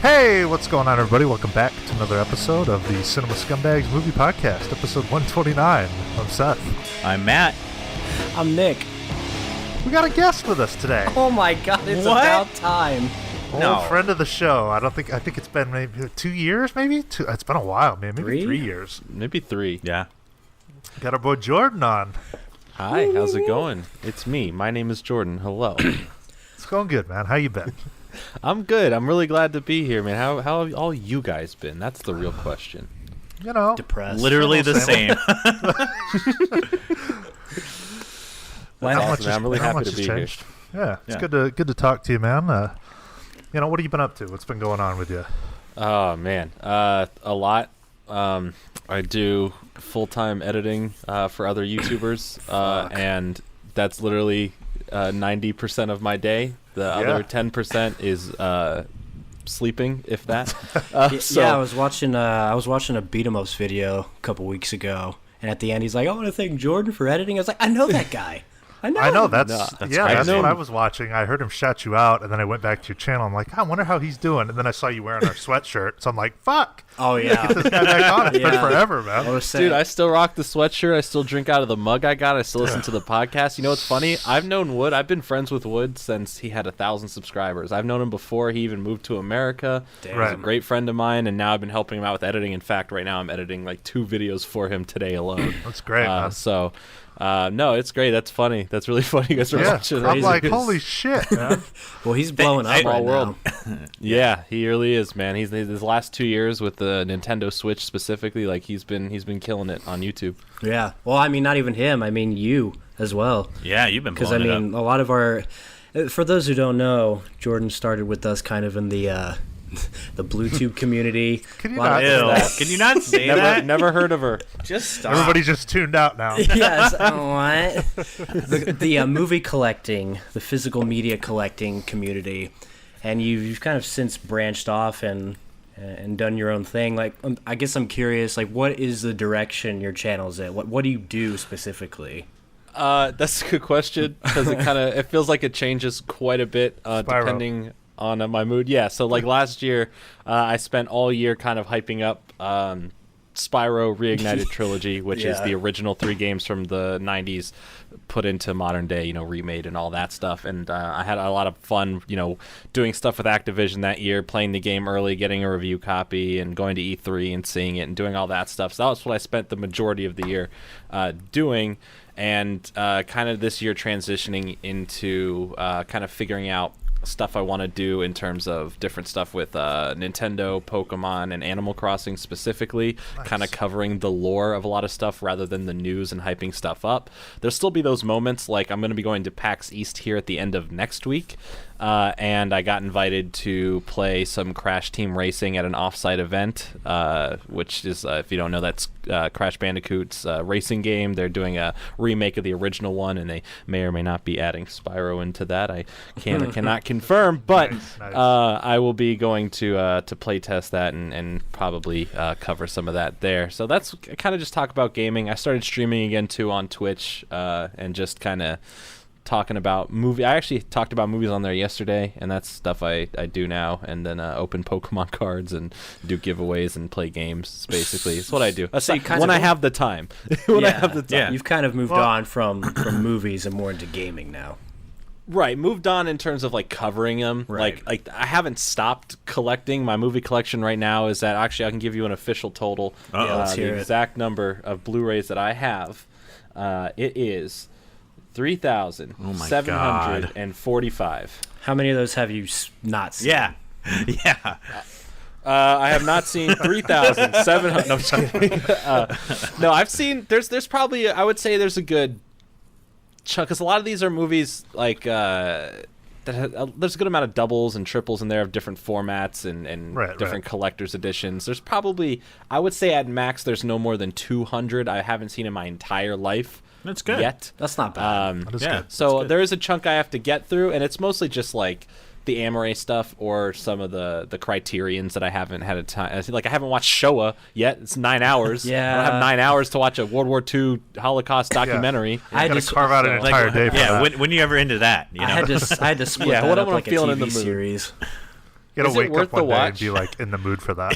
Hey, what's going on, everybody? Welcome back to another episode of the Cinema Scumbags Movie Podcast, episode 129. I'm Seth. I'm Matt. I'm Nick. We got a guest with us today. Oh my god, it's about time. Old friend of the show. I think it's been maybe 2 years, maybe? It's been a while, man. Maybe 3 years. Maybe 3. Yeah. Got our boy Jordan on. Hi, how's it going? It's me. My name is Jordan. Hello. It's going good, man. How you been? I'm good. I'm really glad to be here, man. How have all you guys been? That's the real question. You know. Depressed. Literally the same. Awesome, man. I'm really happy to be here. Yeah, it's good to talk to you, man. What have you been up to? What's been going on with you? Oh, man. A lot. I do full-time editing for other YouTubers, and that's literally 90% of my day. The other 10% is sleeping, if that. I was watching a Beat 'em Ups video a couple weeks ago, and at the end he's like, "I want to thank Jordan for editing." I was like, "I know that guy. I know. That's what I was watching. I heard him shout you out, and then I went back to your channel. I'm like, I wonder how he's doing. And then I saw you wearing our sweatshirt, so I'm like, fuck. Oh yeah, get this guy back on. It's been forever, man. Dude, I still rock the sweatshirt. I still drink out of the mug I got. I still listen to the podcast. You know what's funny? I've known Wood. I've been friends with Wood since he had 1,000 subscribers. I've known him before he even moved to America. Damn. He's a great friend of mine, and now I've been helping him out with editing. In fact, right now I'm editing like 2 videos for him today alone. That's great, man. No, it's great. That's funny. That's really funny. You guys are watching. I'm like, holy shit, man. Well, he's blowing up right now. Yeah, he really is, man. His last 2 years with the Nintendo Switch specifically, like he's been killing it on YouTube. Yeah. Well, I mean, not even him. I mean, you as well. Yeah, you've been blowing it up. Because I mean, a lot of our, for those who don't know, Jordan started with us kind of in the BlueTube community. Can you not? Can you not say that? Never heard of her. Just stop. Everybody just tuned out now. Yes. What? The movie collecting, the physical media collecting community, and you've kind of since branched off and done your own thing. Like, I guess I'm curious. Like, what is the direction your channel's in? What do you do specifically? That's a good question because it feels like it changes quite a bit depending on my mood. Yeah, so like last year, I spent all year kind of hyping up Spyro Reignited Trilogy, which is the original 3 games from the 90s put into modern day, remade and all that stuff. And I had a lot of fun, doing stuff with Activision that year, playing the game early, getting a review copy, and going to E3 and seeing it and doing all that stuff. So that was what I spent the majority of the year doing. And kind of this year transitioning into kind of figuring out stuff I want to do in terms of different stuff with Nintendo, Pokemon, and Animal Crossing specifically, kind of covering the lore of a lot of stuff rather than the news and hyping stuff up. There'll still be those moments, like I'm going to be going to PAX East here at the end of next week, and I got invited to play some Crash Team Racing at an off-site event, which is, if you don't know, that's Crash Bandicoot's racing game. They're doing a remake of the original one, and they may or may not be adding Spyro into that. I cannot confirm, but nice. I will be going to play test that and probably cover some of that there. So that's kind of just talk about gaming. I started streaming again too on Twitch and just kind of talking about movie. I actually talked about movies on there yesterday, and that's stuff I do now. And then open Pokemon cards and do giveaways and play games. Basically, it's what I do. So I have the time. I have the time. Yeah. You've kind of moved on from movies and more into gaming now. Right, moved on in terms of like covering them. Right. Like I haven't stopped collecting. My movie collection right now is that actually I can give you an official total. Let's hear the exact number of Blu-rays that I have. It is 3,745. How many of those have you not seen? Yeah. I have not seen 3,700. No, I'm just kidding. No, I've seen. There's probably, I would say there's a good chunk, because a lot of these are movies like that there's a good amount of doubles and triples in there of different formats and different collector's editions. There's probably, I would say at max, there's no more than 200 I haven't seen in my entire life. That's good. Yet. That's not bad. That is good. So there is a chunk I have to get through, and it's mostly just like the Amore stuff or some of the Criterions that I haven't had a time. I haven't watched Showa yet. It's 9 hours. Yeah. I don't have 9 hours to watch a World War II Holocaust documentary. I had to carve out an entire day for that. When are you ever into that? You know? I had to split that up like a TV series. You gotta Is it wake worth up one the day and watch? be like in the mood for that.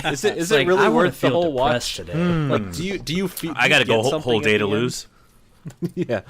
Is it It's like, really I wanna worth the feel whole depressed watch? today. Like, do you feel? I got to go get whole something day at to the end? lose. Yeah,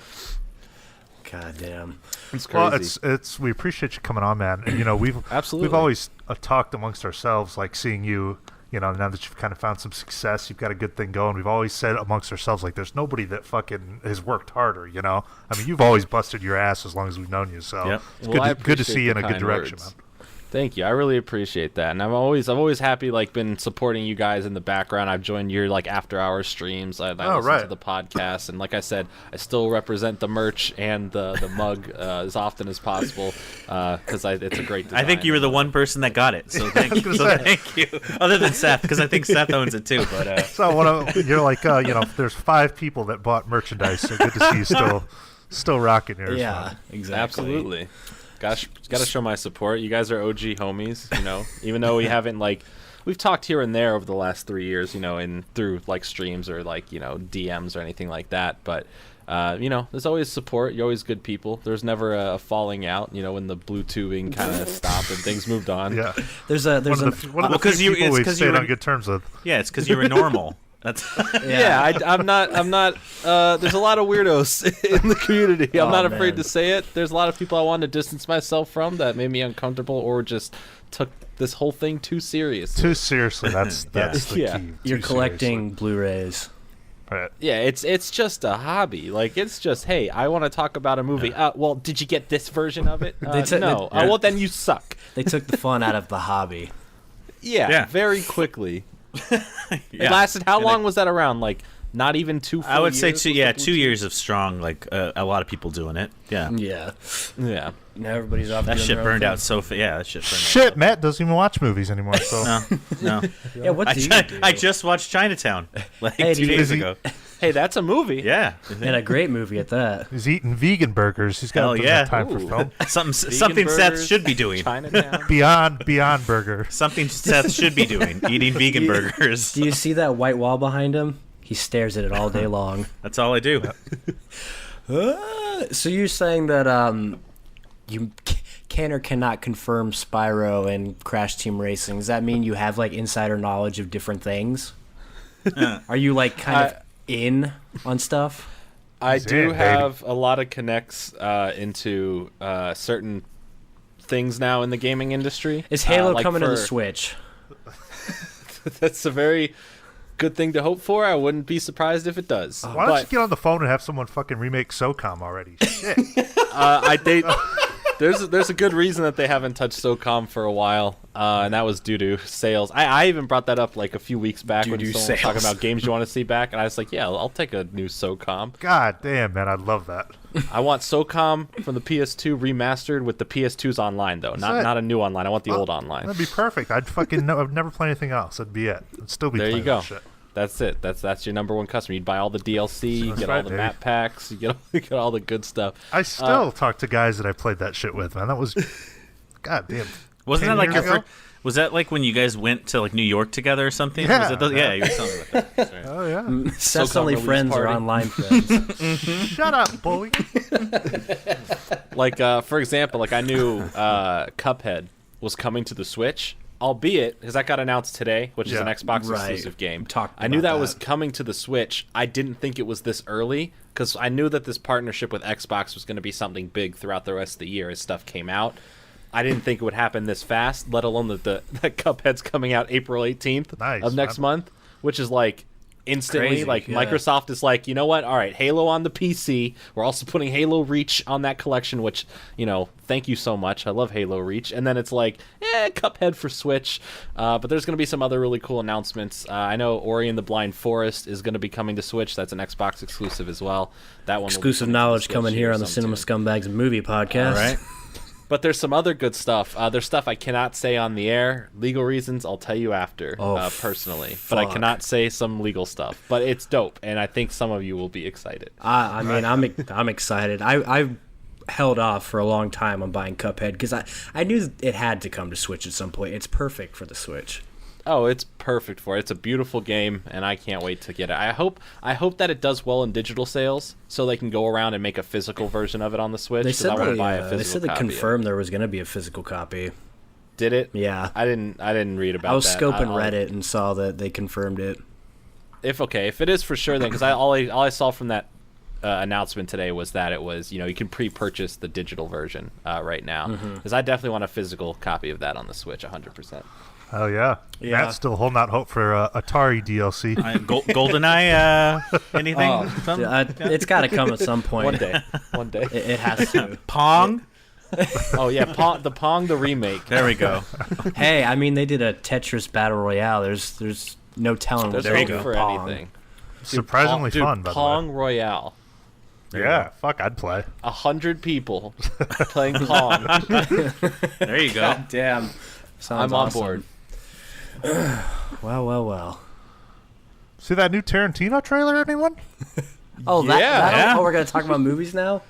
God damn. it's crazy. Well, it's we appreciate you coming on, man. And we've Absolutely. always talked amongst ourselves, like seeing you. Now that you've kind of found some success, you've got a good thing going. We've always said amongst ourselves, like, there's nobody that fucking has worked harder. I mean, you've always busted your ass as long as we've known you. So Yep. it's Well, I good to appreciate see you in the a good kind direction, words. man. Thank you. I really appreciate that. And I've always happy been supporting you guys in the background. I've joined your after hours streams. I listen right. to the podcast, and like I said, I still represent the merch and the mug as often as possible because it's a great design. I think you were the one person that got it, so thank you. Thank you. Other than Seth, because I think Seth owns it too. But So you're like, there's 5 people that bought merchandise. So good to see you still rocking yours. Yeah, man. exactly. Absolutely. Gotta show my support. You guys are OG homies, even though we haven't we've talked here and there over the last 3 years, through streams or DMs or anything like that. But there's always support. You're always good people. There's never a falling out, when the blue tubing kind of stopped and things moved on. Yeah. There's One of the few people we've stayed on good terms with. yeah, it's because you were normal. That's I'm not. There's a lot of weirdos in the community. I'm not afraid man. to say it. There's a lot of people I wanted to distance myself from that made me uncomfortable or just took this whole thing too seriously. Too seriously. That's the Yeah. key. You're Too collecting Blu-rays. seriously. Right. Yeah, it's just a hobby. It's just, hey, I want to talk about a movie. Well, did you get this version of it? No. Well, then you suck. They took the fun out of the hobby. Yeah, very quickly. It yeah. lasted. How And long was that around? Not even 2 full I would say years two. was Yeah, the Blue 2 Tube? years of strong. A lot of people doing it. Yeah, Yeah. Yeah. Now everybody's off. that doing shit their own burned thing. out so. Yeah, that shit burned Shit, Matt doesn't even watch movies anymore. So out. No. Yeah, what do you do? I just watched Chinatown Hey, 2 do you- days ago. Hey, that's a movie. Yeah. And a great movie at that. he's eating vegan burgers. He's got Hell doesn't yeah. have time for Ooh. film. Something Seth burgers, should be doing. Chinatown. Beyond Burger. Something Seth should be doing. Eating vegan burgers. Do you see that white wall behind him? He stares at it all day long. That's all I do. So you're saying that you can or cannot confirm Spyro and Crash Team Racing? Does that mean you have insider knowledge of different things? Are you kind of in on stuff? I He's do in, have a lot of connects into certain things now in the gaming industry. Is Halo Like coming to the for- Switch? That's a very good thing to hope for. I wouldn't be surprised if it does. Why don't you get on the phone and have someone fucking remake SOCOM already? Shit. There's a good reason that they haven't touched SOCOM for a while, and that was due to sales. I even brought that up a few weeks back when Due to someone was talking sales. about games you want to see back, and I was like, yeah, I'll take a new SOCOM. God damn, man, I love that. I want SOCOM from the PS2 remastered with the PS2's online though, it? not a new online. I want the old online. That'd be perfect. I'd I'd never play anything else. That'd be it. I'd still be There playing you go. that shit. That's it. That's your number one customer. You'd buy all the DLC, you That's get right, all the baby. map packs, you get all the good stuff. I still talk to guys that I played that shit with, man. That was, god damn. Wasn't 10 that years ago? was that when you guys went to New York together or something? Yeah. Was it yeah, you were telling me about that. Sorry. Oh yeah. Seth's SOCOM only release friends are party. online friends. Shut up, boy. For example, I knew Cuphead was coming to the Switch, albeit because that got announced today, which is an Yeah. Xbox Right. exclusive game. Talked I knew about that was that. coming to the Switch. I didn't think it was this early because I knew that this partnership with Xbox was going to be something big throughout the rest of the year as stuff came out. I didn't think it would happen this fast, let alone that that Cuphead's coming out April 18th Nice, of next man. month, which is instantly Crazy, yeah. Microsoft is you know what, all right, Halo on the PC, we're also putting Halo Reach on that collection, which thank you so much, I love Halo Reach. And then it's Cuphead for Switch, but there's going to be some other really cool announcements. I know Ori and the Blind Forest is going to be coming to Switch. That's an Xbox exclusive as well. That one will be Exclusive coming to the knowledge Switch coming here on the sometime Cinema soon. Scumbags and Movie Podcast. All right. But there's some other good stuff. There's stuff I cannot say on the air. Legal reasons, I'll tell you after, personally. But I fuck. cannot say some legal stuff. But it's dope, and I think some of you will be excited. I mean, I'm excited. I held off for a long time on buying Cuphead because I knew it had to come to Switch at some point. It's perfect for the Switch. Oh, it's perfect for it. It's a beautiful game, and I can't wait to get it. I hope that it does well in digital sales, so they can go around and make a physical version of it on the Switch. They 'cause said I want to they, buy a physical they said they copy of it. confirmed there was going to be a physical copy. Did it? Yeah. I didn't read about that. I was scoping I'll- Reddit and saw that they confirmed it. If it is for sure, then because all I saw from that announcement today was that it was you can pre-purchase the digital version right now, because I definitely want a physical copy of that on the Switch 100%. Oh yeah. Yeah. Matt's still holding out hope for Atari DLC. GoldenEye, anything? Oh, Something? It's got to come at some point. One day. It has to. Pong? Oh yeah, Pong the remake. There we go. Hey, I mean, they did a Tetris Battle Royale. There's no telling what There's they'll hope do with for Pong. anything. Surprisingly fun, by Pong Royale. the way. Yeah, fuck, I'd play. 100 people playing Pong. There you go. Damn. Sounds I'm on awesome. board. Well. See that new Tarantino trailer, anyone? Oh, Yeah. Oh, we're gonna talk about movies now.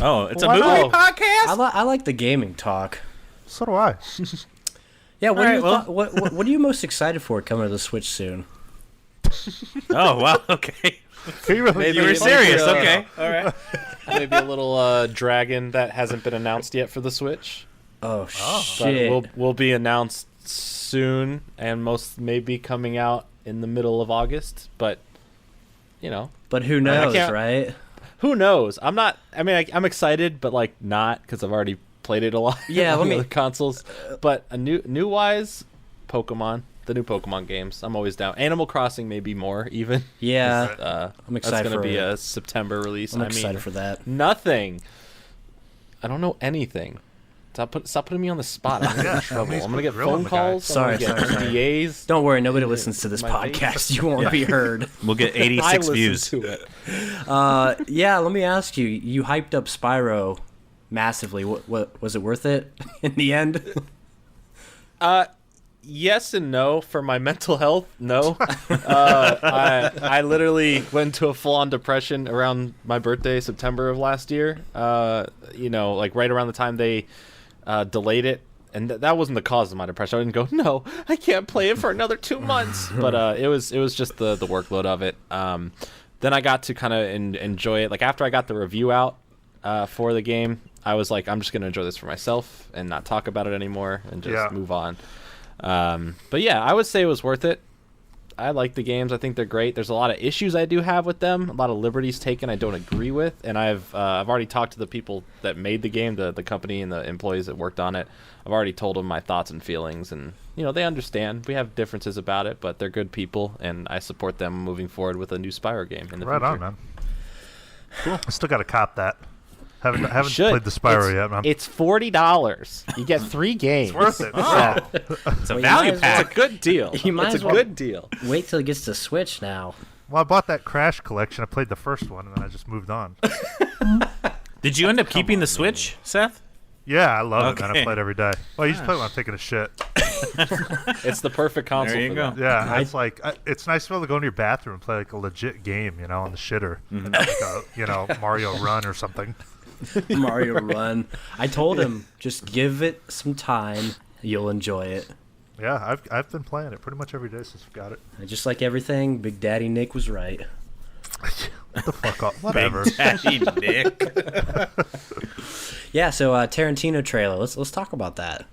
Oh, it's a Why movie not? podcast? I like the gaming talk. So do I. Yeah. What, All are you right, what are you most excited for coming to the Switch soon? Oh, wow. Okay. He really Maybe- You were maybe, serious. uh, Okay. All right. Maybe a little dragon that hasn't been announced yet for the Switch. Oh, But shit. will be announced soon, and maybe coming out in the middle of August. But But who knows, can't- right? who knows? I'm not. I mean, I'm excited, but like not because I've already played it a lot. Yeah, on let the me- other consoles. But a new wise Pokemon, the new Pokemon games. I'm always down. Animal Crossing maybe more even. Yeah. I'm That's excited gonna for be it. a September release. I'm I excited mean, for that. nothing. I don't know anything. Stop putting me on the spot. I'm gonna get in trouble. he's I'm gonna get grilling phone the guy. calls. I'm gonna get Sorry. NDAs. Don't worry, nobody listens to this My face. podcast. You won't be heard. We'll get I 86 listen views. to it. Yeah, let me ask you. You hyped up Spyro massively. What was it worth it in the end? Yes and no. For my mental health, no. I literally went into a full-on depression around my birthday, September of last year. Like right around the time they delayed it, and that wasn't the cause of my depression. I didn't go, no, I can't play it for another 2 months. But it was just the workload of it. Then I got to kind of enjoy it. Like after I got the review out for the game, I was like, I'm just gonna enjoy this for myself and not talk about it anymore and just move on. But yeah, I would say it was worth it. I like the games. I think they're great. There's a lot of issues I do have with them, a lot of liberties taken I don't agree with, and I've already talked to the people that made the game, the company and the employees that worked on it. I've already told them my thoughts and feelings, and they understand. We have differences about it, but they're good people, and I support them moving forward with a new Spyro game in the Right future. on, man. Cool. I still got to cop that. Haven't Should. played the Spyro yet, man. It's $40. You get 3 games. It's worth it. Yeah. It's a Well, you value might as pack. It's a good deal. You might it's as a well- good deal. Wait till it gets to Switch now. Well, I bought that Crash collection. I played the first one, and then I just moved on. Did you end up keeping the Switch, Seth? Yeah, I love it, man. I Okay. play it every day. Well, I used to play it when I'm taking a shit. It's the perfect console There you for go. that. Yeah, it's like it's nice to be able to go into your bathroom and play like a legit game, on the shitter, and not like a Mario Run or something. Mario Run. I told him, just give it some time. You'll enjoy it. Yeah, I've been playing it pretty much every day since we got it. And just like everything, Big Daddy Nick was right. What the fuck up? Whatever. Big Daddy Nick. Yeah, so Tarantino trailer. Let's talk about that.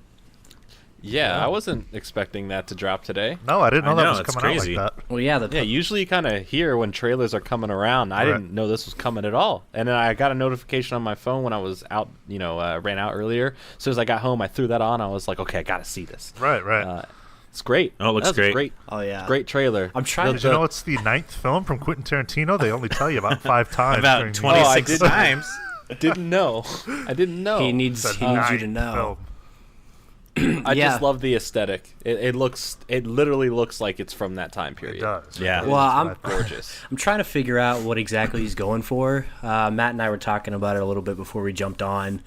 Yeah, I wasn't expecting that to drop today. No, I didn't know I that know, was it's coming crazy. out like that. Well, yeah, Yeah, usually you kind of hear when trailers are coming around. I Right. didn't know this was coming at all. And then I got a notification on my phone when I was out, ran out earlier. As soon as I got home, I threw that on. I was like, okay, I got to see this. Right. It's great. Oh, it looks That's great. Oh yeah. Great trailer. I'm trying Did you know it's the 9th film from Quentin Tarantino? They only tell you about 5 times. About during the- 26 didn't. times. Didn't know. I didn't know. He needs It's the you 9th to know. film. I Yeah. just love the aesthetic. It literally looks like it's from that time period. It does. Yeah. Well, I'm Gorgeous. I'm trying to figure out what exactly he's going for. Matt and I were talking about it a little bit before we jumped on.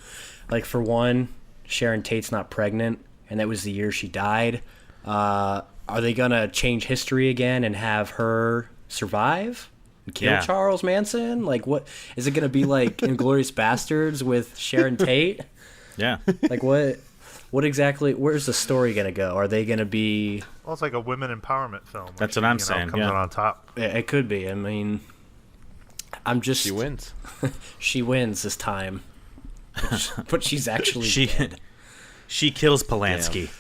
Like for one, Sharon Tate's not pregnant, and that was the year she died. Are they gonna change history again and have her survive and kill Yeah. Charles Manson? Like, what is it gonna be like? Inglourious Bastards with Sharon Tate? Yeah. Like what? What exactly? Where's the story gonna go? Are they gonna be? Well, it's like a women empowerment film. where That's she, what I'm saying, Comes yeah. out on top. It could be. I mean, I'm just. She wins. She wins this time, but she's actually She dead. she kills Polanski.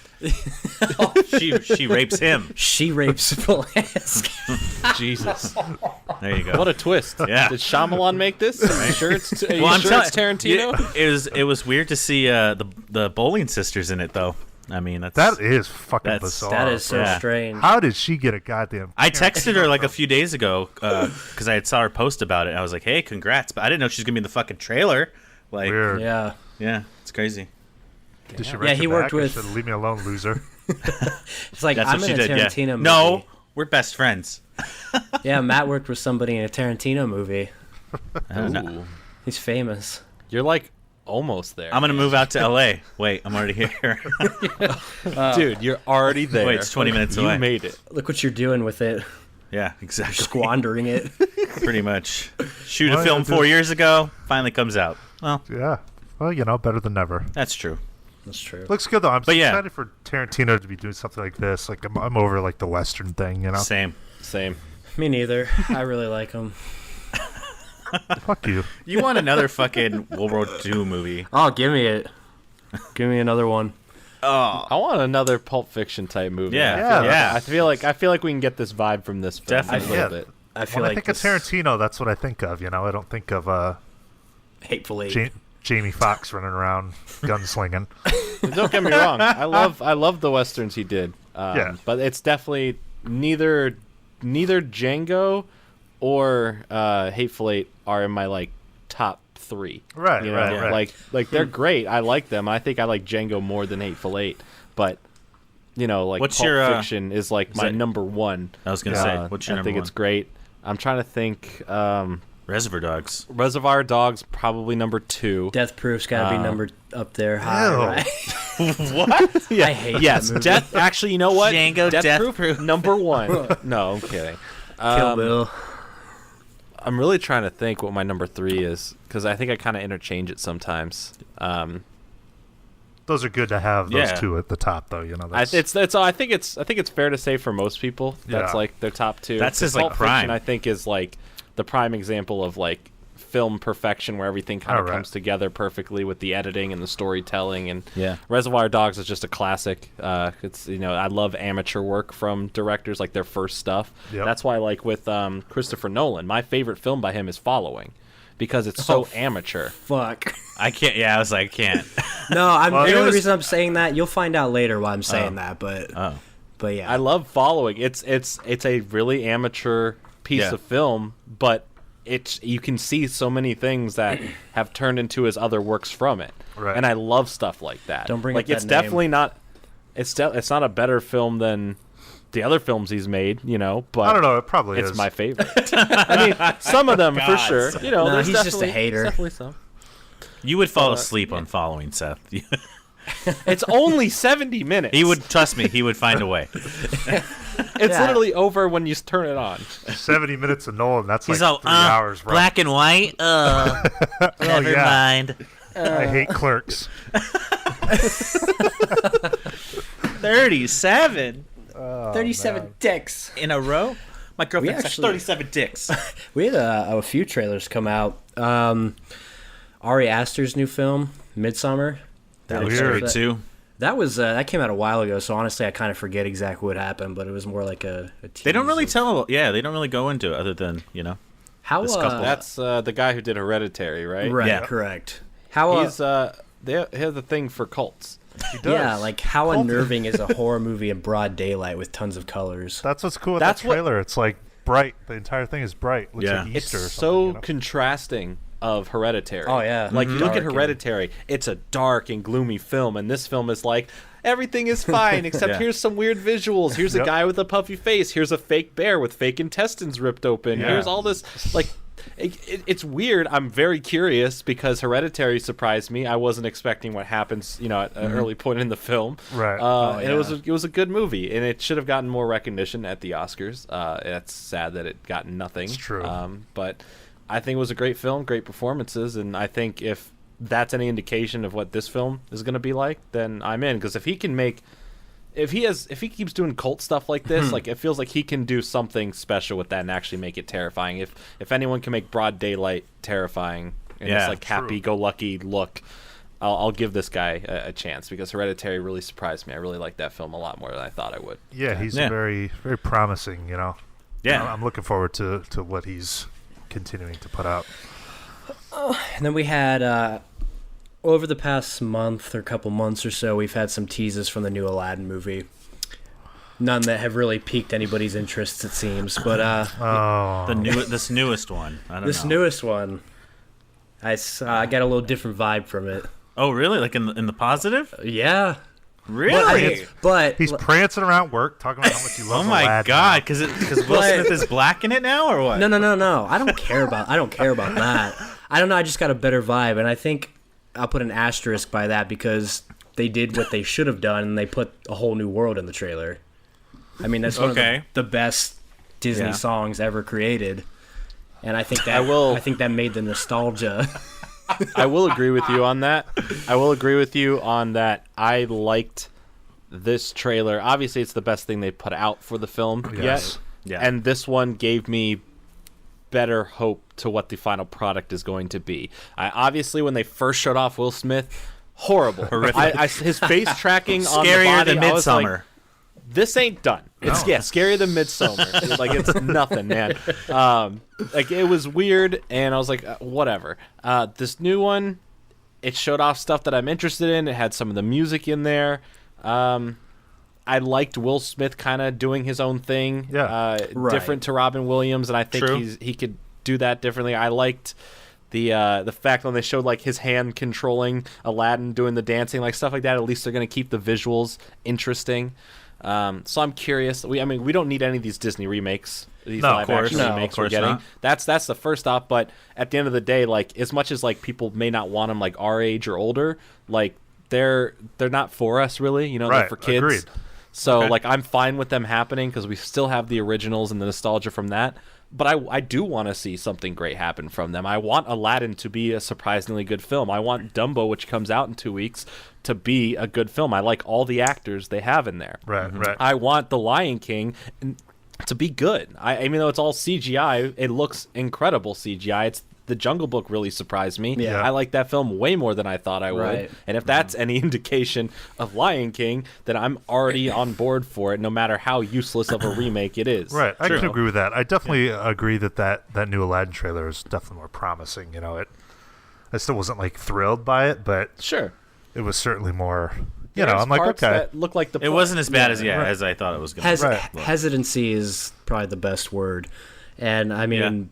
She rapes him. She rapes Polanski. Jesus. There you go. What a twist. Yeah. Did Shyamalan make this? Are you sure it's, are you Well, I'm sure telling it's Tarantino? It was weird to see the bowling sisters in it though. I mean, That is fucking that's- bizarre. That is so Yeah. strange. How did she get a goddamn? I texted her like a few days ago because I had saw her post about it. I was like, "Hey, congrats!" But I didn't know she was gonna be in the fucking trailer. Like, Weird. Yeah. yeah, it's crazy. Did she Yeah, write he you worked back or with- said, "Leave me alone, loser." It's like, That's I'm what in she a did. Yeah. Tarantino movie. No, we're best friends. Yeah, Matt worked with somebody in a Tarantino movie. Ooh. He's famous. You're like almost there. I'm gonna move out to LA. Wait, I'm already here. Dude, you're already there. Wait, it's 20 minutes you away. made it. Look what you're doing with it. Yeah, exactly. Squandering it. Pretty much. Shoot a Well, film yeah, 4 years ago. Finally comes out. Well, Yeah. Well, better than never. that's true. That's true. Looks good though. I'm But yeah. excited for Tarantino to be doing something like this. Like I'm over like the Western thing, Same. Same. Me neither. I really like him. Fuck you. You want another fucking World War II movie? Oh, give me it. Give me another one. Oh, I want another Pulp Fiction type movie. Yeah. Yeah. I feel like we can get this vibe from this film Definitely. a little Yeah. bit. I feel When I like think of Tarantino, that's what I think of. I don't think of Hateful Eight. Jamie Foxx running around gunslinging. Don't get me wrong. I love the westerns he did. Yeah. But it's definitely neither Django or Hateful Eight are in my like top 3. Right, You know? right. Like they're great. I like them. I think I like Django more than Hateful Eight. But like What's Pulp your, Fiction is like my that- number 1. I was gonna say, what's your I number think one? it's great. I'm trying to think. Reservoir Dogs. Reservoir Dogs probably number 2. Death Proof's got to be number up there high, Ew. right? What? Yeah, I hate yes. that movie. Death. Actually, you know what? Django Death Proof, Proof. number 1. No, I'm kidding. Kill Bill. I'm really trying to think what my number 3 is because I think I kind of interchange it sometimes. Those are good to have. Those Yeah. two at the top, though. I think it's fair to say for most people that's Yeah. like their top 2. That's The his, like, Pulp Fiction, prime. I think is like the prime example of like film perfection where everything kind of Alright. comes together perfectly with the editing and the storytelling. And Yeah. Reservoir Dogs is just a classic. It's I love amateur work from directors, like their first stuff. Yep. That's why like with Christopher Nolan, my favorite film by him is Following because it's so amateur. Fuck. I can't. Yeah, I was like, I can't. No, Well, the it only was- reason I'm saying that, you'll find out later why I'm saying that, but Oh. yeah. I love Following. It's a really amateur piece Yeah. of film, but you can see so many things that have turned into his other works from it. Right. And I love stuff like that. Don't bring like up that it's name. definitely not it's not a better film than the other films he's made, but I don't know. It probably it's is. my favorite. I mean, some of them for God. sure. No, there's he's just a definitely- hater. there's definitely some. You would fall asleep on Following, Seth. It's only 70 minutes. He would, trust me, he would find a way. It's Yeah. literally over when you turn it on. 70 minutes of Nolan. That's He's like all, 3 hours. Bro. black and white? Never yeah. mind. I hate Clerks. 37 37 dicks. in a row? My girlfriend said actually- 37 dicks. We had a few trailers come out. Ari Aster's new film, Midsummer. That looks looks Weird. great, too. That was that came out a while ago, so honestly, I kind of forget exactly what happened, but it was more like a They don't tease really of- tell. Yeah, they don't really go into it other than, how this couple. That's the guy who did Hereditary, right? right, Yeah. correct. How He's he has a thing for cults. He does. yeah, like how unnerving is a horror movie in broad daylight with tons of colors? That's what's cool with That's that what- trailer. It's like bright. The entire thing is bright. Looks Yeah. like It's Easter or so something. contrasting of Hereditary. Oh, yeah. Like you look at Dark and- Hereditary, it's a dark and gloomy film, and this film is like everything is fine except Yeah. here's some weird visuals. Here's a Yep. guy with a puffy face. Here's a fake bear with fake intestines ripped open. Yeah. Here's all this like. It's weird. I'm very curious because Hereditary surprised me. I wasn't expecting what happens, at an early point in the film. Right. And it was a good movie, and it should have gotten more recognition at the Oscars. It's sad that it got nothing. It's true. But I think it was a great film, great performances, and I think if that's any indication of what this film is going to be like, then I'm in. Because if he keeps doing cult stuff like this, like it feels like he can do something special with that and actually make it terrifying. If anyone can make broad daylight terrifying in Yeah, this like happy-go-lucky look, I'll give this guy a chance because Hereditary really surprised me. I really liked that film a lot more than I thought I would. Yeah, he's very, very promising, you know. Yeah. I'm looking forward to what he's continuing to put out. And then we had, over the past month or couple months or so, we've had some teases from the new Aladdin movie. None that have really piqued anybody's interest, it seems. But this newest one. I don't know. This newest one, I got a little different vibe from it. Oh, really? Like in the positive? Yeah. Really? But He's prancing around work, talking about how much he loves Oh my Aladdin. god! Because Will Smith is black in it now, or what? No. I don't care about that. I don't know. I just got a better vibe, and I think I'll put an asterisk by that because they did what they should have done, and they put a whole new world in the trailer. I mean, that's one of the best Disney songs ever created, and I think that made the nostalgia. I will agree with you on that. I liked this trailer. Obviously, it's the best thing they put out for the film yet. Yeah. And this one gave me better hope to what the final product is going to be. Obviously, when they first showed off Will Smith, horrible. Horrific. His face tracking on the Scarier body, than I was like, Midsommar. this ain't done. It's scarier than Midsommar. Like it's nothing, man. Like it was weird, and I was like, whatever. This new one, it showed off stuff that I'm interested in. It had some of the music in there. I liked Will Smith kind of doing his own thing, different to Robin Williams, and I think he could do that differently. I liked the fact when they showed like his hand controlling Aladdin doing the dancing, like stuff like that. At least they're gonna keep the visuals interesting. So I'm curious. We don't need any of these Disney remakes. These live action remakes we're getting. That's the first stop. But at the end of the day, like as much as like people may not want them like our age or older, like they're not for us really. You know, they're for kids. Agreed. So like I'm fine with them happening because we still have the originals and the nostalgia from that. But I do want to see something great happen from them. I want Aladdin to be a surprisingly good film. I want Dumbo, which comes out in 2 weeks, to be a good film. I like all the actors they have in there. Right. I want The Lion King to be good. I mean, though it's all CGI, it looks incredible CGI. The Jungle Book really surprised me. Yeah. I like that film way more than I thought I would. Right. And if that's any indication of Lion King, then I'm already on board for it, no matter how useless of a remake it is. Right. I can agree with that. I definitely agree that new Aladdin trailer is definitely more promising. You know, I still wasn't like thrilled by it, but Sure. it was certainly more. You There's know, I'm like, parts okay. that look like the It wasn't as bad as I thought it was going to be. Hesitancy is probably the best word, and I mean,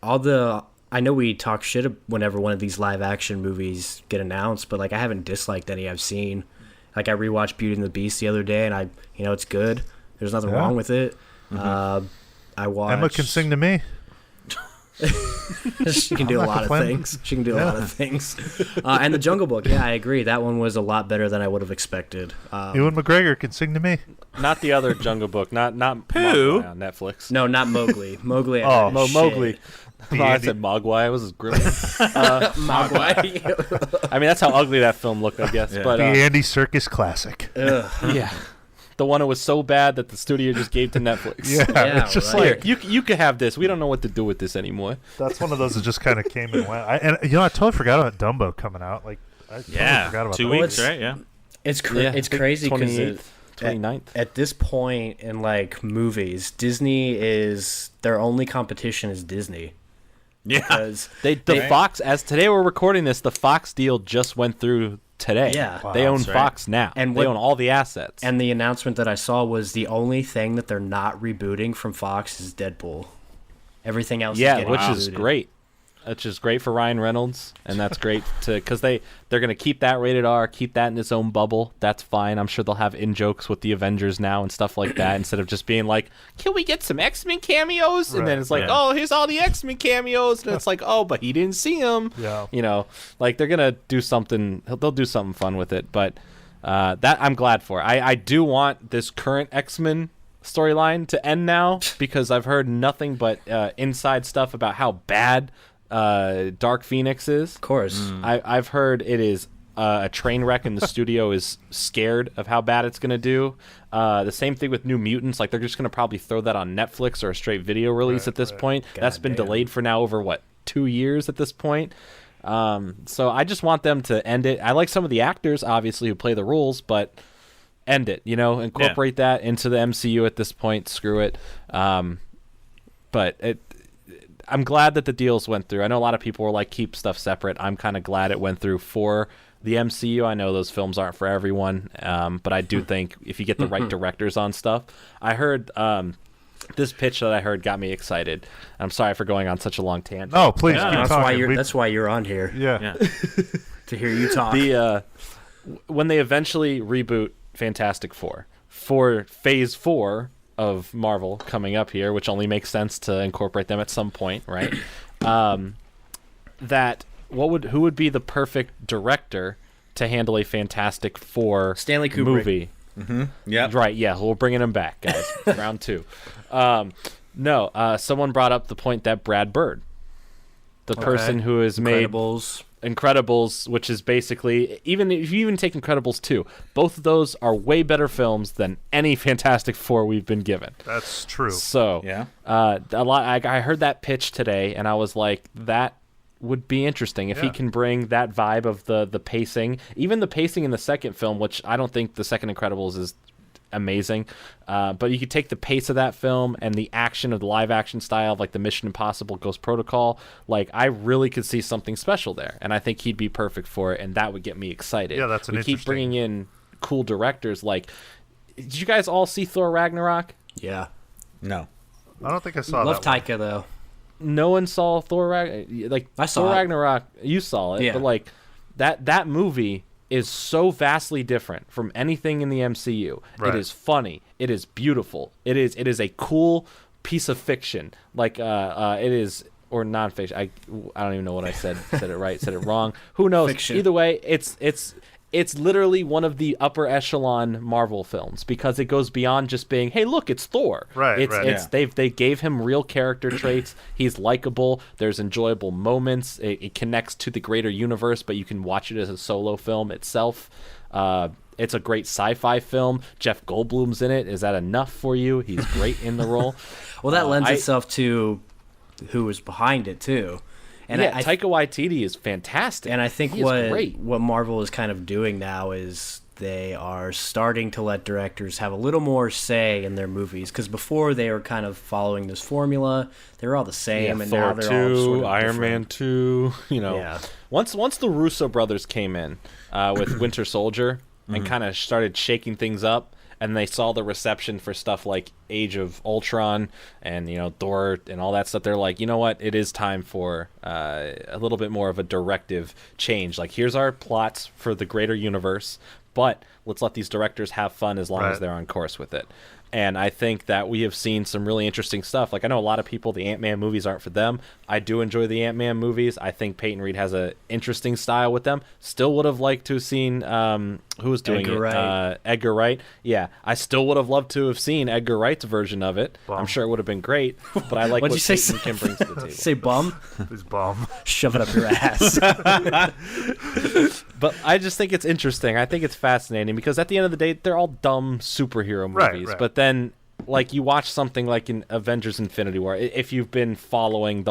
I know we talk shit whenever one of these live action movies get announced, but like I haven't disliked any I've seen. Like I rewatched Beauty and the Beast the other day, and it's good. There's nothing wrong with it. I watched. Emma can sing to me. She can do a lot of things. She can do a lot of things. And the Jungle Book, I agree. That one was a lot better than I would have expected. Ewan McGregor can sing to me. Not the other Jungle Book. Not Pooh on Netflix. No, not Mowgli. Mowgli. Mowgli. I said Mogwai. I was gripping. Mogwai. I mean, that's how ugly that film looked, I guess. Yeah. But The Andy Serkis classic. yeah, the one that was so bad that the studio just gave to Netflix. Yeah, it's just like You could have this. We don't know what to do with this anymore. that's one of those that just kind of came and went. I totally forgot about Dumbo coming out. Like, I totally forgot about 2 that. weeks, right? Yeah. It's crazy because 29th. at this point in like movies, Disney is their only competition is Disney. Yeah. Because Fox, as today we're recording this, the Fox deal just went through today. Yeah. Wow, they own that's right. Fox now. And they own all the assets. And the announcement that I saw was the only thing that they're not rebooting from Fox is Deadpool. Everything else is getting which is rebooted. great. That's just great for Ryan Reynolds, and that's great because they're going to keep that rated R, keep that in its own bubble. That's fine. I'm sure they'll have in-jokes with the Avengers now and stuff like that instead of just being like, can we get some X-Men cameos? And then it's like, oh, here's all the X-Men cameos. And it's like, oh, but he didn't see them. Yeah. You know, like they're going to do something. They'll do something fun with it. But that I'm glad for. I do want this current X-Men storyline to end now because I've heard nothing but inside stuff about how bad Dark Phoenix is. Of course. I've heard it is a train wreck and the studio is scared of how bad it's going to do. The same thing with New Mutants. Like they're just going to probably throw that on Netflix or a straight video release at this point. That's been delayed for now over 2 years at this point. So I just want them to end it. I like some of the actors, obviously, who play the roles, but end it. Incorporate that into the MCU at this point. Screw it. But I'm glad that the deals went through. I know a lot of people were like, keep stuff separate. I'm kind of glad it went through for the MCU. I know those films aren't for everyone, but I do think if you get the right directors on stuff. I heard this pitch that I heard got me excited. I'm sorry for going on such a long tangent. No, please keep talking. That's why you're on here. Yeah. To hear you talk. When they eventually reboot Fantastic Four for Phase 4 of Marvel coming up here, which only makes sense to incorporate them at some point, right? Who would be the perfect director to handle a Fantastic Four Stanley Kubrick movie? Mm-hmm. Yeah. Right. Yeah, we're bringing him back, guys. Round 2. Someone brought up the point that Brad Bird, the person who has made Incredibles, which is basically, even if you even take Incredibles 2, both of those are way better films than any Fantastic Four we've been given. That's true. So, yeah, I heard that pitch today, and I was like, that would be interesting if he can bring that vibe of the pacing, even the pacing in the second film, which I don't think the second Incredibles is amazing, but you could take the pace of that film and the action of the live action style of like the Mission Impossible Ghost Protocol. Like, I really could see something special there, and I think he'd be perfect for it, and that would get me excited. Yeah, that's an interesting. Keep bringing in cool directors. Like, did you guys all see Thor Ragnarok? Yeah. No, I don't think I saw Love that. Taika though. No one saw Thor Ragnarok. I saw Thor it. Ragnarok. You saw it, but like that movie is so vastly different from anything in the MCU. Right. It is funny. It is beautiful. It is a cool piece of fiction. Like it is, or nonfiction. I don't even know what I said. Said it right. Said it wrong. Who knows? Fiction. Either way, it's literally one of the upper echelon Marvel films because it goes beyond just being, hey, look, it's Thor. Right. They gave him real character traits. He's likable. There's enjoyable moments. It connects to the greater universe, but you can watch it as a solo film itself. It's a great sci-fi film. Jeff Goldblum's in it. Is that enough for you? He's great in the role. Well, that lends itself to who was behind it too. And Taika Waititi is fantastic. And I think great. what Marvel is kind of doing now is they are starting to let directors have a little more say in their movies. Because before they were kind of following this formula, they were all the same, and Thor now they're 2, all sort of Iron different. Man 2. Once the Russo brothers came in with Winter Soldier and kind of started shaking things up, and they saw the reception for stuff like Age of Ultron and Thor and all that stuff, they're like, you know what, it is time for a little bit more of a directive change. Like, here's our plots for the greater universe, but let's let these directors have fun as long as they're on course with it. And I think that we have seen some really interesting stuff. Like, I know a lot of people, the Ant-Man movies aren't for them. I do enjoy the Ant-Man movies. I think Peyton Reed has an interesting style with them. Still would have liked to have seen who was doing Edgar Wright. Edgar Wright. Yeah, I still would have loved to have seen Edgar Wright's version of it. Bum. I'm sure it would have been great, but I like What'd what you Peyton say? Kim brings to the table. Say bum? He's bum. Shove it up your ass. But I just think it's interesting. I think it's fascinating because at the end of the day, they're all dumb superhero movies. Right. But then, like, you watch something like in Avengers Infinity War, if you've been following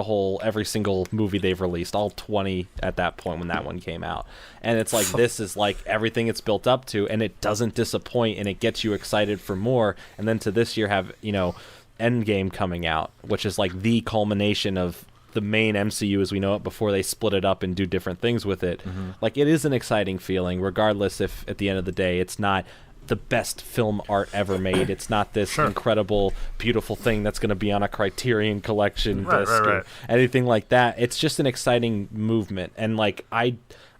every single movie they've released, all 20 at that point when that one came out, and it's like, this is like everything it's built up to, and it doesn't disappoint, and it gets you excited for more. And then to this year have, Endgame coming out, which is like the culmination of the main MCU as we know it before they split it up and do different things with it. Like, it is an exciting feeling, regardless if at the end of the day it's not the best film art ever made. It's not this incredible, beautiful thing that's going to be on a Criterion Collection disc or anything like that. It's just an exciting movement. And like, I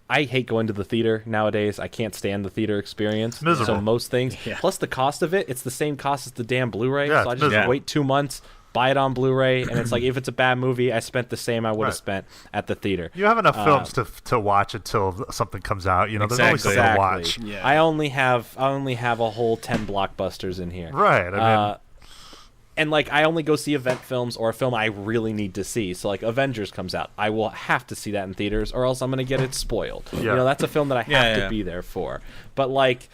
hate going to the theater nowadays. I can't stand the theater experience. It's miserable. So most things, plus the cost of it, it's the same cost as the damn Blu-ray. Yeah, so I it's just miserable. wait 2 months, buy it on Blu-ray, and it's like, if it's a bad movie, I spent the same I would have spent at the theater. You have enough films to watch until something comes out. There's always something to watch. Yeah. I only have a whole 10 blockbusters in here. Right. I mean, And like, I only go see event films or a film I really need to see. So like, Avengers comes out, I will have to see that in theaters, or else I'm gonna get it spoiled. That's a film that I have to be there for. But like,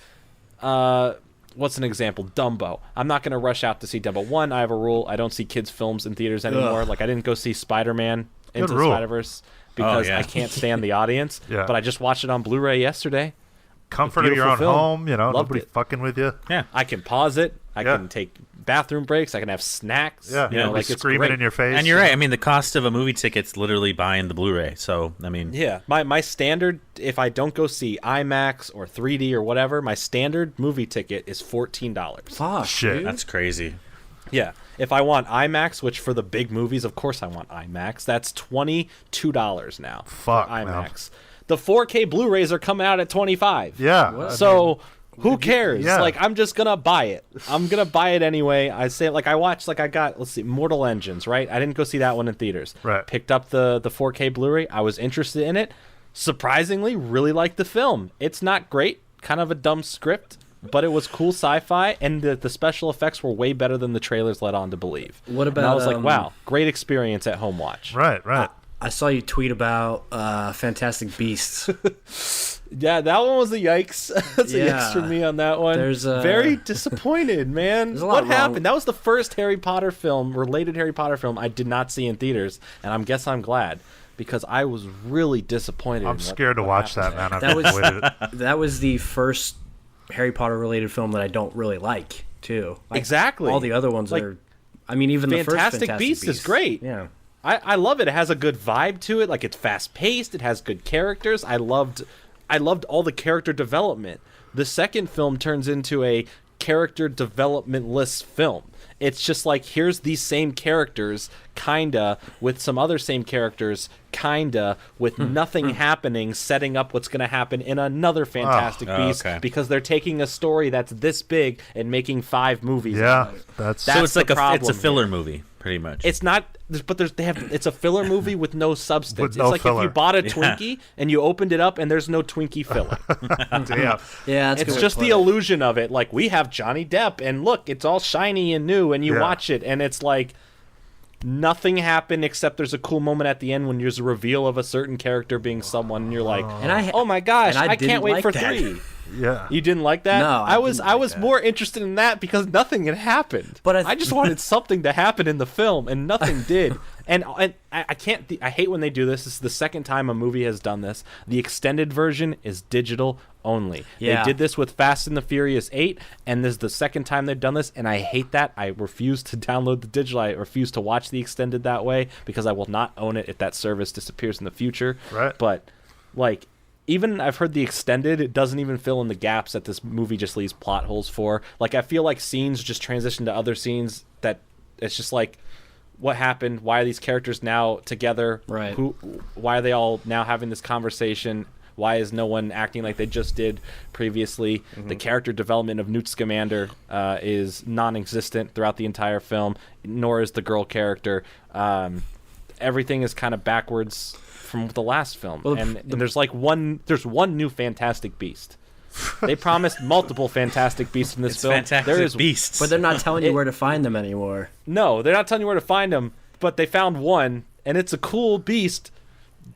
what's an example? Dumbo. I'm not gonna rush out to see Dumbo. One, I have a rule: I don't see kids' films in theaters anymore. Like, I didn't go see Spider-Man Into the Spider-Verse. because yeah. I can't stand the audience. Yeah. But I just watched it on Blu-ray yesterday. Comfort of your Beautiful own film. home, Loved nobody it. fucking with you. Yeah. I can pause it. I Yeah. can take bathroom breaks. I can have snacks. Yeah, Like it's screaming great. in your face. And you're right. I mean, the cost of a movie ticket's literally buying the Blu-ray. So, I mean, Yeah, my standard, if I don't go see IMAX or 3D or whatever, my standard movie ticket is $14. Fuck, Shit. dude. that's crazy. Yeah, if I want IMAX, which for the big movies, of course I want IMAX, that's $22 now Fuck, for man. IMAX. The 4K Blu-rays are coming out at $25. Yeah. So who cares? yeah. Like, I'm just gonna buy it. I'm gonna buy it anyway. I say, like, I watched, like, I got, let's see, Mortal Engines, right? I didn't go see that one in theaters. Right. Picked up the 4K Blu-ray. I was interested in it. Surprisingly, really liked the film. It's not great, kind of a dumb script, but it was cool sci-fi, and the special effects were way better than the trailers led on to believe. What And I about, was like, wow, great experience at home watch. Right. I saw you tweet about Fantastic Beasts. Yeah, that one was a yikes. That's a Yeah. yikes for me on that one. There's very disappointed, man. There's a lot What wrong. happened? That was the first Harry Potter film, related Harry Potter film, I did not see in theaters, and I guess I'm glad because I was really disappointed. I'm scared to watch that, man. I've That was- avoided it. That was the first Harry Potter related film that I don't really like, too. Like, Exactly. All the other ones Like, are. I mean, even the first Fantastic Fantastic Beasts is great. Yeah. I love it. It has a good vibe to it. Like, it's fast paced. It has good characters. I loved all the character development. The second film turns into a character developmentless film. It's just like, here's these same characters, kinda, with some other same characters, kinda, with nothing happening, setting up what's going to happen in another Fantastic Oh, Beast, okay. because they're taking a story that's this big and making 5 movies. Yeah. out of it. That's So That's it's like the it's problem a filler here. movie, pretty much. It's not, but it's a filler movie with no substance. With It's no like if filler. you bought a Twinkie and you opened it up and there's no Twinkie filling. damn. Yeah, that's a It's good just way the to put it. illusion of it. Like, we have Johnny Depp and look, it's all shiny and new, and you Yeah. watch it and it's like nothing happened except there's a cool moment at the end when there's a reveal of a certain character being someone and you're like, And oh my gosh, and I I can't didn't wait like for that. 3. Yeah. You didn't like that? No, I I was didn't like was that. more interested in that because nothing had happened. But I just wanted something to happen in the film, and nothing did. And I can't. I hate when they do this. This is the second time a movie has done this. The extended version is digital only. Yeah. They did this with Fast and the Furious 8, and this is the second time they've done this, and I hate that. I refuse to download the digital. I refuse to watch the extended that way because I will not own it if that service disappears in the future. Right. But, like, even I've heard the extended, it doesn't even fill in the gaps that this movie just leaves plot holes for. Like, I feel like scenes just transition to other scenes that it's just like, what happened? Why are these characters now together? Right. Why are they all now having this conversation? Why is no one acting like they just did previously? The character development of Newt Scamander is non-existent throughout the entire film, nor is the girl character. Everything is kind of backwards from the last film, Well, and there's one new Fantastic Beast. They promised multiple Fantastic Beasts in this it's film. Fantastic There is Beasts. But they're not telling you where to find them anymore. no, they're not telling you where to find them, but they found one, and it's a cool beast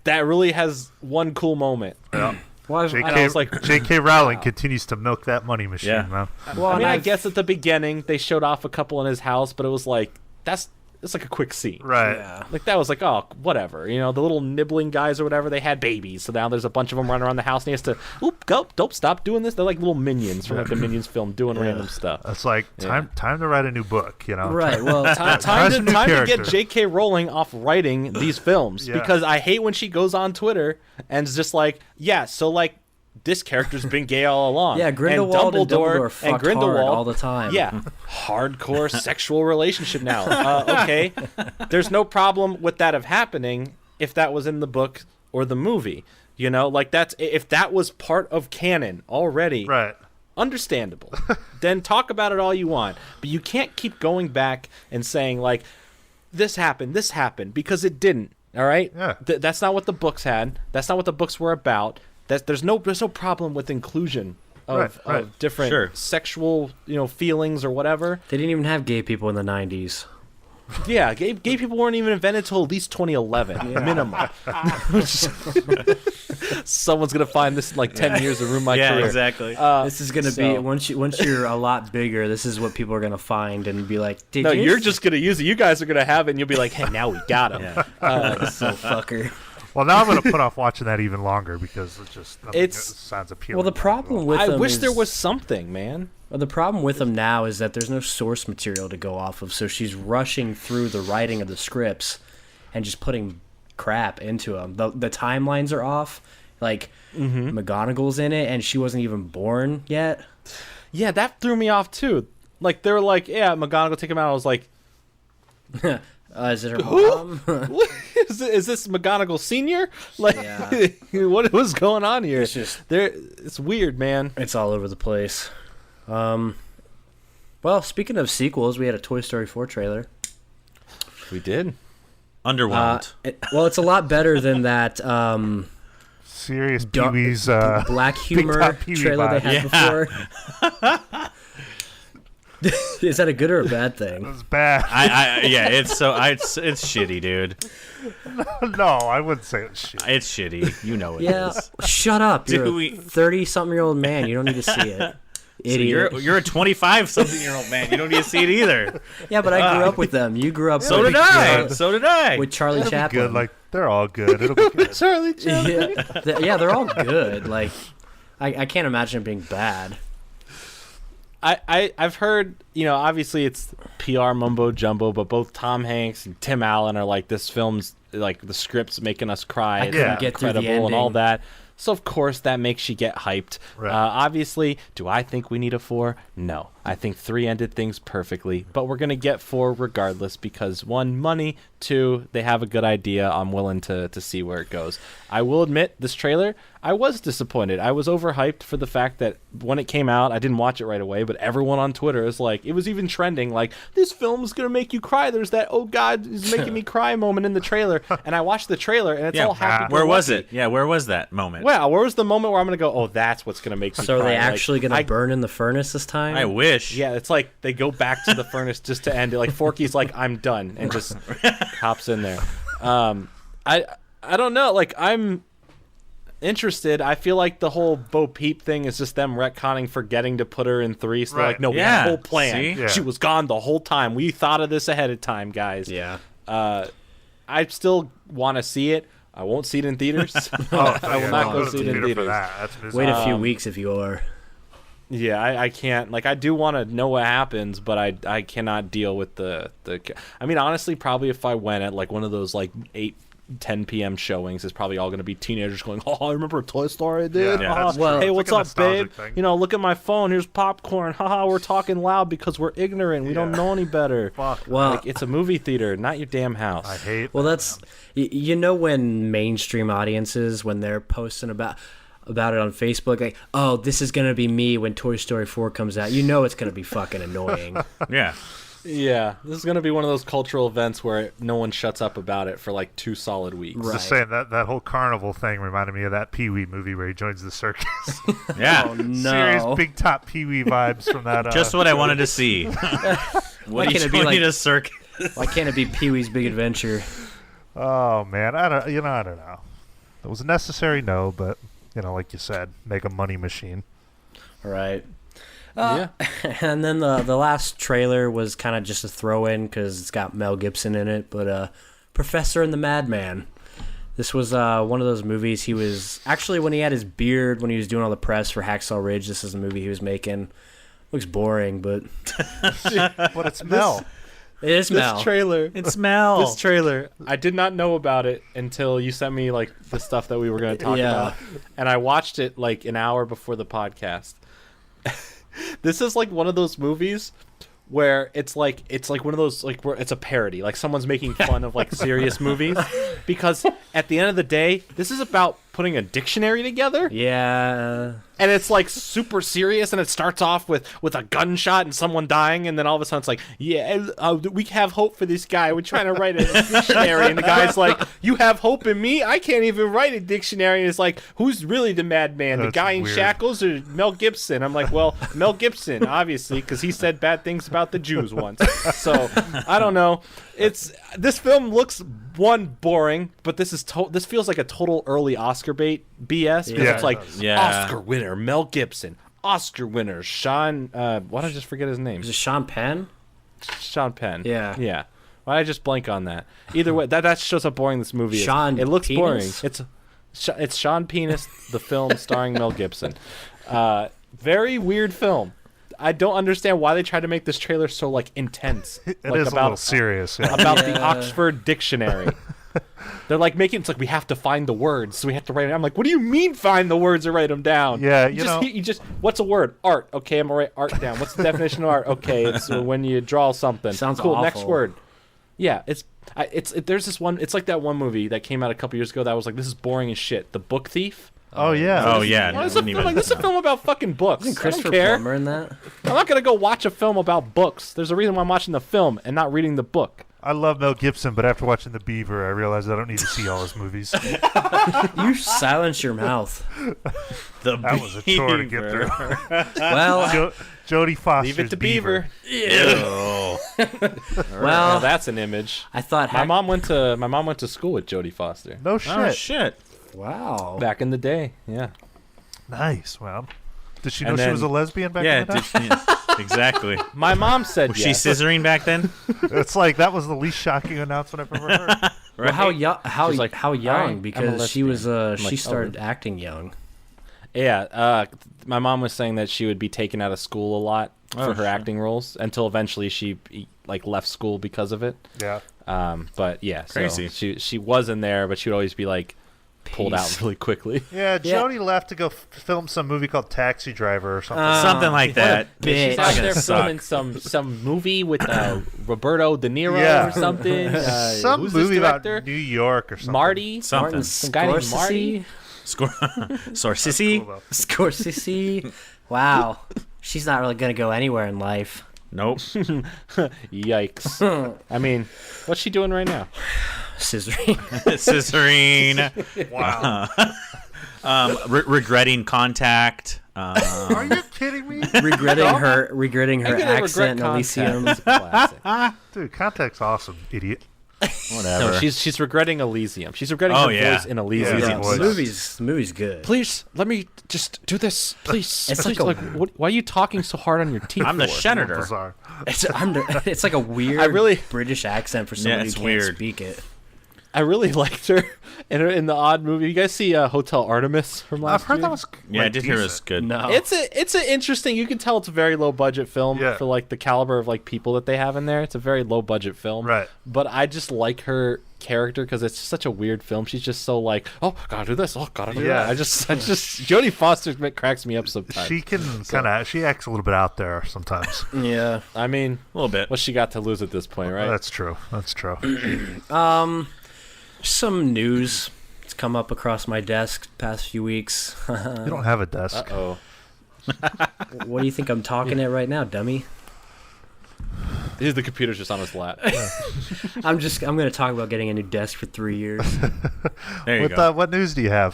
that really has one cool moment. Well, I was like- J.K. Rowling continues to milk that money machine, Yeah. man. I mean, I guess at the beginning they showed off a couple in his house, but it was like it's like a quick scene. Right. Yeah. Like, that was like, oh, whatever. You know, the little nibbling guys or whatever, they had babies. So now there's a bunch of them running around the house, and he has to, don't stop doing this. They're like little minions from like the Minions film doing random stuff. It's like time to write a new book, you know? Right. Well, Try some new Time to get characters. J.K. Rowling off writing these films. Yeah. Because I hate when she goes on Twitter and is just like, yeah, so like, this character's been gay all along. yeah, Grindelwald and Dumbledore and fucked Grindelwald hard all the time. Yeah, hardcore sexual relationship now. Okay, there's no problem with that of happening if that was in the book or the movie. You know, like, that's if that was part of canon already. Right. Understandable. Then talk about it all you want, but you can't keep going back and saying like, this happened, because it didn't. All right. Yeah. That's not what the books had. That's not what the books were about. There's no problem with inclusion of Right. different Sure. sexual feelings or whatever. They didn't even have gay people in the 90s. Yeah, gay people weren't even invented until at least 2011 minimum. Someone's gonna find this in like 10 years and ruin my yeah, career. exactly. This is gonna be once you're a lot bigger. This is what people are gonna find and be like, Did No, you you're just gonna use it. You guys are gonna have it, and you'll be like, "Hey, now we got him." so fucker. Well, now I'm going to put off watching that even longer because it sounds appealing. Well, the problem with I them wish is, there was something, man. well, the problem with them now is that there's no source material to go off of, so she's rushing through the writing of the scripts and just putting crap into them. The timelines are off. Like, McGonagall's in it, and she wasn't even born yet. Yeah, that threw me off too. Like they were like, "Yeah, McGonagall, take him out." I was like, Is it her mom? is this McGonagall Senior? Like, Yeah. what was going on here? It's just it's weird, man. it's all over the place. Well, speaking of sequels, we had a Toy Story 4 trailer. We did. Underwhelmed. It's a lot better than that Serious Pee-wee's black Big humor Top Pee-wee trailer they vibe. had before. Is that a good or a bad It thing? was bad. It's shitty, dude. No, I wouldn't say it's shit. It's shitty. You know it Yeah, is. shut up. You're Do a we- 30-something-year-old man. You don't need to see it. So Idiot. you're a 25-something-year-old man. You don't need to see it either. Yeah, but I grew up with them. You grew up So with, did I. So did I. with Charlie It'll be Chaplin. good. Like they're all good. It'll be good. Charlie Chaplin. Yeah, they're all good. Like, I can't imagine it being bad. I've heard, obviously it's PR mumbo jumbo, but both Tom Hanks and Tim Allen are like, this film's like the script's making us cry. It's couldn't get through the incredible and all ending. that. So of course that makes you get hyped. Right. Obviously, do I think we need a 4? No. I think 3 ended things perfectly, but we're gonna get 4 regardless because 1, money, 2, they have a good idea. I'm willing to see where it goes. I will admit, this trailer, I was disappointed. I was overhyped for the fact that when it came out, I didn't watch it right away, but everyone on Twitter is like, it was even trending, like, this film's gonna make you cry. There's that, oh God, it's making me cry moment in the trailer. And I watched the trailer, and it's all happy. Where was it? Yeah, where was that moment? Wow, where was the moment where I'm gonna go, oh, that's what's gonna make me So cry? are they Like, actually going to burn in the furnace this time? I wish. Yeah, it's like they go back to the furnace just to end it. Like Forky's like, I'm done, and just hops in there. I don't know. Like, I'm interested. I feel like the whole Bo Peep thing is just them retconning forgetting to put her in 3. So they're like, Right. no, we had a whole plan. See? Yeah. She was gone the whole time. We thought of this ahead of time, guys. Yeah. I still want to see it. I won't see it in theaters. Oh, I will not go see it in theater for theaters. that. That's miserable. Wait a few weeks if you are. Yeah, I can't. Like, I do want to know what happens, but I cannot deal with the. I mean, honestly, probably if I went at like one of those like 10 p.m. showings, it's probably all going to be teenagers going, "Oh, I remember Toy Story, dude. Yeah, Haha. that's Well- true. Hey, It's what's like a up, babe? nostalgic thing. Look at my phone. Here's popcorn. Haha, we're talking loud because we're ignorant. We don't Yeah. know any better. Fuck. Well, Like, it's a movie theater, not your damn house. I hate. well, that's you know when mainstream audiences when they're posting about it on Facebook, like, oh, this is gonna be me when Toy Story 4 comes out. You know it's gonna be fucking annoying. Yeah. Yeah, this is going to be one of those cultural events where no one shuts up about it for like 2 solid weeks. Right. Just saying that whole carnival thing reminded me of that Pee-wee movie where he joins the circus. Yeah. Oh no! Serious big top Pee-wee vibes from that. Just what I wanted to see. What can't are you it be doing like- in a circus? Why can't it be Pee-wee's Big Adventure? Oh man, I don't know. It was a necessary no, but like you said, make a money machine. All right. Yeah. And then the last trailer was kind of just a throw-in because it's got Mel Gibson in it. But Professor and the Madman. This was one of those movies he was... Actually, when he had his beard, when he was doing all the press for Hacksaw Ridge, this is the movie he was making. Looks boring, but... But it's Mel. It is Mel. This trailer. It's Mel. This trailer, I did not know about it until you sent me like the stuff that we were going to talk Yeah. about, and I watched it like an hour before the podcast. This is like one of those movies where it's like one of those like where it's a parody, like someone's making fun of like serious movies, because at the end of the day, this is about putting a dictionary together. Yeah. And it's like super serious, and it starts off with a gunshot and someone dying, and then all of a sudden it's like, yeah, we have hope for this guy. We're trying to write a dictionary, and the guy's like, you have hope in me? I can't even write a dictionary. And it's like, who's really the madman? The That's guy in weird. shackles or Mel Gibson? I'm like, well, Mel Gibson, obviously, because he said bad things about the Jews once. So I don't know. This film looks boring, but this feels like a total early Oscar bait BS because Yeah, it's like it does. Yeah. Oscar winner Mel Gibson, Oscar winner Sean. Why did I just forget his name? Is it Sean Penn? Sean Penn. Yeah. yeah. Why did I just blank on that? Either way, that shows how boring this movie is. Sean It looks Penis? boring. It's Sean Penis, the film starring Mel Gibson. Very weird film. I don't understand why they tried to make this trailer so like intense. It like, is a little serious. Yeah. about the Oxford Dictionary. They're like it's like we have to find the words, so we have to write it. I'm like, what do you mean find the words or write them down? Yeah, you just what's a word? Art. Okay, I'm gonna write art down. What's the definition of art? Okay, it's when you draw something. Sounds cool. awful. Next word. Yeah, there's this one. It's like that one movie that came out a couple years ago that was like, this is boring as shit. The Book Thief. Oh yeah. Oh yeah. Why is a film like this? Is a film about fucking books. Isn't I Christopher don't care. Plummer in that? I'm not gonna go watch a film about books. There's a reason why I'm watching the film and not reading the book. I love Mel Gibson, but after watching The Beaver, I realized I don't need to see all his movies. You silence your mouth. That was a chore to get through. Well, Jodie Foster's Leave it to Beaver. Ew. Well, that's an image. I thought My mom went to school with Jodie Foster No shit. Oh shit. Wow. back in the day. Yeah. Nice. Well, did she And know she then- was a lesbian back Yeah, in the day? exactly. My mom said Was yes. she scissoring back then? It's like that was the least shocking announcement I've ever heard. Well, how young? She's like, how "All right, young? I'm a Because she was lesbian." I'm she like, started acting young. Yeah, my mom was saying that she would be taken out of school a lot for her sure. acting roles until eventually she like left school because of it. Yeah. But yeah, Crazy. So she was in there, but she would always be like pulled out Peace. really quickly. Yeah, Yeah. Jodie left to go film some movie called Taxi Driver or something. Something like that. bitch. She's Not out gonna there suck. filming some movie with Roberto De Niro Yeah. or something. some who's movie this about director? New York or something. Marty. Something. Martin Some guy named Marty. Sourcissy? Cool, though. Scorsese. Wow. She's not really gonna go anywhere in life. Nope. Yikes. I mean, what's she doing right now? Scissoring. Scissoring. Wow. Regretting contact. Are you kidding me? regretting her I'm gonna accent in regret Elysium. Contact. It's a classic. Dude, Contact's awesome, idiot. Whatever. No, she's regretting Elysium. She's regretting Oh, her yeah. voice in Elysium. Yeah, Yeah, voice. the movie's good. Please let me just do this, please. It's Please, like a- why are you talking so hard on your teeth? I'm the for? senator. Bizarre. It's like a weird I really- British accent for somebody it's who can't weird. speak it. I really liked her in the odd movie. You guys see Hotel Artemis from last I've heard year? that was. Yeah, I like, did hear it was decent. good. No. It's an interesting. You can tell it's a very low budget film Yeah. for like the caliber of like people that they have in there. It's a very low budget film, Right. But I just like her character because it's such a weird film. She's just so like, oh, gotta do this, oh, gotta do Yeah. that. I just Jodie Foster cracks me up sometimes. She can she acts a little bit out there sometimes. Yeah. I mean, A little bit. what's she got to lose at this point, right? That's true. That's true. Some news that's come up across my desk the past few weeks. You don't have a desk. Oh, What do you think I'm talking at right now, dummy? the computer's just on his lap. I'm going to talk about getting a new desk for 3 years. There you go. What news do you have?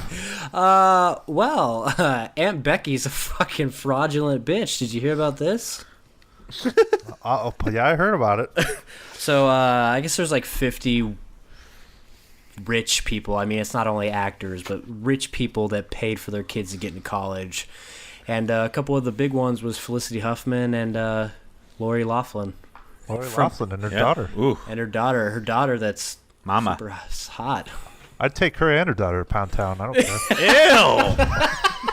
Well, Aunt Becky's a fucking fraudulent bitch. Did you hear about this? Yeah, I heard about it. So I guess there's like 50 rich people. I mean, it's not only actors, but rich people that paid for their kids to get into college. And a couple of the big ones was Felicity Huffman and Lori Loughlin. Lori Loughlin and her Yeah. daughter. Ooh, And her daughter that's mama. super hot. I'd take her and her daughter to Pound Town. I don't care.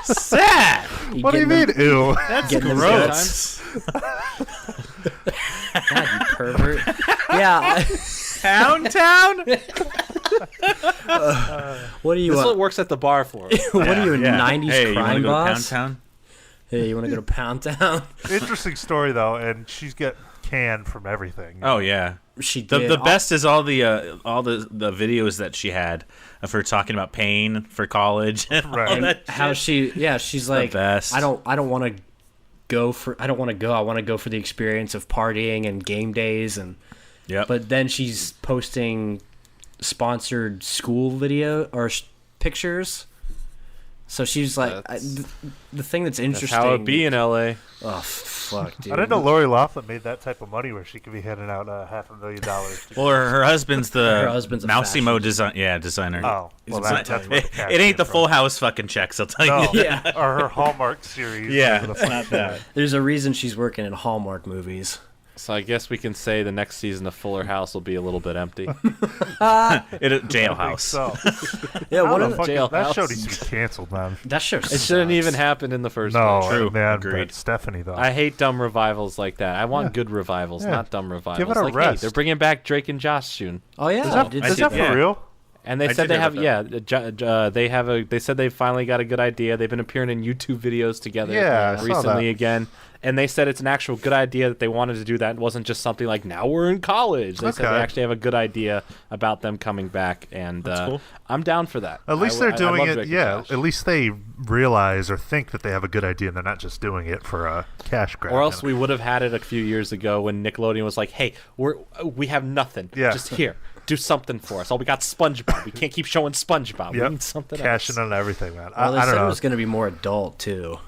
Ew. Sad. What do you mean, ew? That's Getting them gross. God, you pervert. Yeah. Pound Town? What are you? This is what works at the bar for. What are you, a Yeah. 90s Hey, you wanna crime go to Pound boss? Town? Hey, you want to go to Pound Town? Interesting story though, and she's get canned from everything. Oh yeah. She The did. the best is all the videos that she had of her talking about pain for college and all Right. that How shit. she's like, best. I don't want to go for. I don't want to go. I want to go for the experience of partying and game days and. Yep. But then she's posting sponsored school video or pictures. So she's like, the thing that's That's interesting. how it be in LA. Oh fuck, dude. I didn't know Lori Loughlin made that type of money where she could be handing out $500,000. to- Well, her husband's the Her husband's a Mousimo fashion designer. Oh, well, It's that's not- where the it, cash it ain't came the from. Full House fucking checks, I'll tell No, you. Yeah. or her Hallmark series. Yeah, Whatever the it's fuck not she that. was. There's a reason she's working in Hallmark movies. So I guess we can say the next season of Fuller House will be a little bit empty. Jailhouse. So Yeah, what one of the, that show Jailhouse. needs to be canceled, man. that show. It shouldn't even happen in the first No, place. True. man. Agreed. But Stephanie though. I hate dumb revivals like that. I want Yeah. good revivals, Yeah. not dumb revivals. Give it a like, rest. Hey, they're bringing back Drake and Josh soon. Oh yeah, Is that for yeah. real? And they I said did they hear have, about they have a. They said they finally got a good idea. They've been appearing in YouTube videos together, Yeah, I saw recently that. again. And they said it's an actual good idea that they wanted to do that. It wasn't just something like now we're in college. They said Okay. they actually have a good idea about them coming back, and cool. I'm down for that. At least I they're doing love it. Drake and Yeah. Josh. At least they realize or think that they have a good idea, and they're not just doing it for a cash grab. Or else you know? we would have had it a few years ago when Nickelodeon was like, "Hey, we have nothing. Yeah. Just here, do something for us. Oh, we got SpongeBob. We can't keep showing SpongeBob. Yep. We need something Cashing else." in on everything, man. Well, they I said don't it know. was going to be more adult too.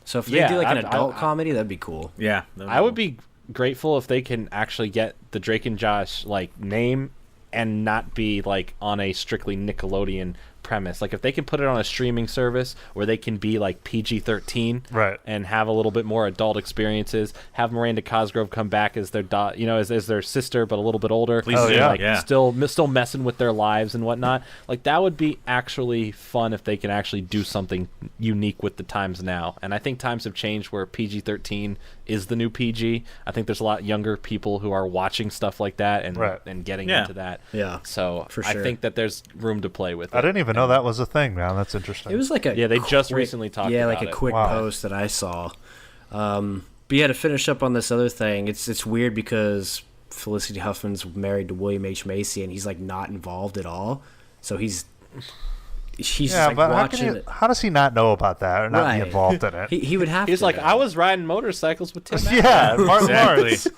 So if they Yeah, do like an I- adult comedy, that'd be cool. Yeah. I would be grateful if they can actually get the Drake and Josh like name and not be like on a strictly Nickelodeon premise. Like if they can put it on a streaming service where they can be like PG-13, Right. and have a little bit more adult experiences. Have Miranda Cosgrove come back as their as their sister, but a little bit older. Please do, like yeah. still messing with their lives and whatnot. Like that would be actually fun if they can actually do something unique with the times now. And I think times have changed where PG-13 is the new PG. I think there's a lot younger people who are watching stuff like that and Right. and getting Yeah. into that. Yeah, So for I sure. think that there's room to play with. I didn't even know that was a thing, man. That's interesting. It was like a Yeah, they just quick- recently talked Yeah, about like a it. quick Wow. post that I saw. But yeah, to finish up on this other thing, it's weird because Felicity Huffman's married to William H Macy, and he's like not involved at all. So he's just yeah, like but watching it. how does he not know about that or not Right. be involved in it? He would have. He's to like, know. I was riding motorcycles with Tim. Allen." Yeah, Martin Exactly. Lawrence.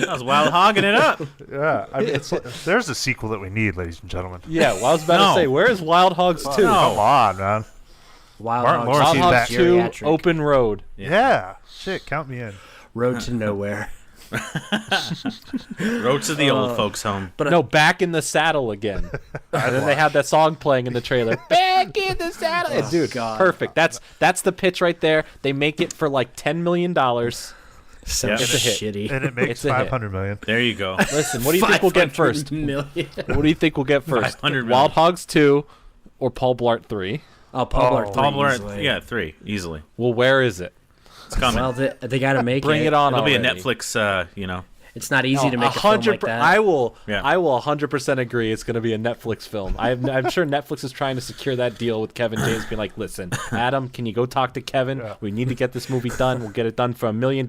I was wild hogging it up. Yeah, I mean, there's a sequel that we need, ladies and gentlemen. Yeah, well, I was about No. to say, where's Wild Hogs 2? No. Come on, man. Wild Martin Hogs, Lawrence Wild is Hogs back. 2, Geriatric. Open Road. Yeah, shit, count me in. Road to Nowhere. Road to the old folks' home. But No, Back in the Saddle again. And then they have that song playing in the trailer. Back in the Saddle. And dude, God. perfect. That's the pitch right there. They make it for like $10 million. so It's a hit. shitty. And it makes It's a hit. 500 million. There you go. Listen, what do you think we'll get 500 first? million. What do you think we'll get first? 500 million. Wild Hogs 2 or Paul Blart 3? Oh, Paul Blart. Paul 3 Blart, easily. yeah, 3 easily. Well, where is it? It's coming. Well, they got to make Bring it on It'll be a already. Netflix. It's not easy to make a film like that. I will. Yeah. I will 100% agree. It's going to be a Netflix film. I'm sure Netflix is trying to secure that deal with Kevin James, being like, "Listen, Adam, can you go talk to Kevin? Yeah. We need to get this movie done. We'll get it done for $1 million.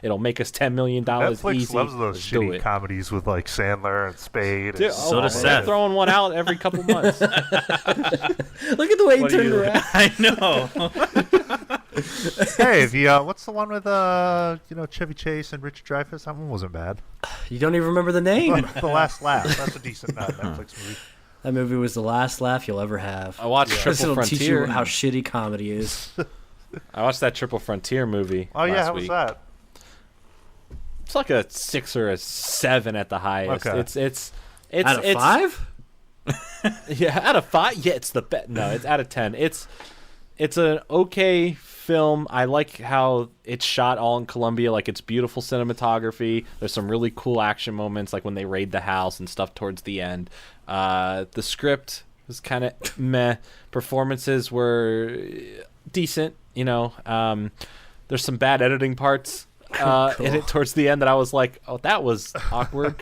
It'll make us $10 million Netflix easy. loves those Let's do shitty it." comedies with like Sandler and Spade. Dude, and So does they're Seth. throwing one out every couple months. Look at the way he What do turned you- around. I know. Hey, what's the one with Chevy Chase and Richard Dreyfuss? That one wasn't bad. You don't even remember the name. The Last Laugh. That's a decent Netflix movie. That movie was the last laugh you'll ever have. I watched This Triple will teach you Frontier. how shitty comedy is. I watched that Triple Frontier movie. Oh yeah, last how was week. that? It's like a 6 or a 7 at the highest. Okay. It's Out of it's, 5? Yeah, out of 5. Yeah, it's the best. No, it's out of 10. It's an okay film. I like how it's shot all in Colombia. Like, it's beautiful cinematography. There's some really cool action moments, like when they raid the house and stuff towards the end. The script was kind of meh. Performances were decent. There's some bad editing parts in it towards the end that I was like, oh, that was awkward.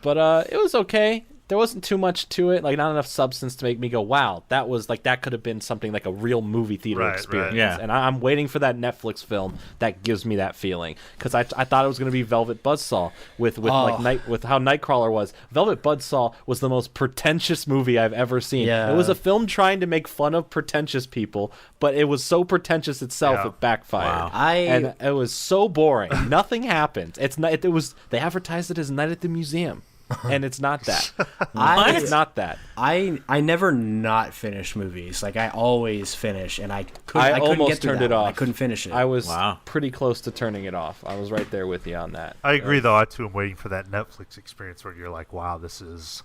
But it was okay. There wasn't too much to it, like not enough substance to make me go, wow, that was like, that could have been something like a real movie theater Right, experience. right. Yeah. And I'm waiting for that Netflix film that gives me that feeling, because I thought it was going to be Velvet Buzzsaw with how Nightcrawler was. Velvet Buzzsaw was the most pretentious movie I've ever seen. Yeah. It was a film trying to make fun of pretentious people, but it was so pretentious itself Yeah. it backfired. Wow. And it was so boring. Nothing happened. It's not. It was. They advertised it as Night at the Museum, and it's not that. It's not that. I never not finish movies. Like, I always finish, and I couldn't almost get through turned that it one. off. I couldn't finish it. I was Wow. pretty close to turning it off. I was right there with you on that. I agree, though. I too am waiting for that Netflix experience where you're like, wow, this is,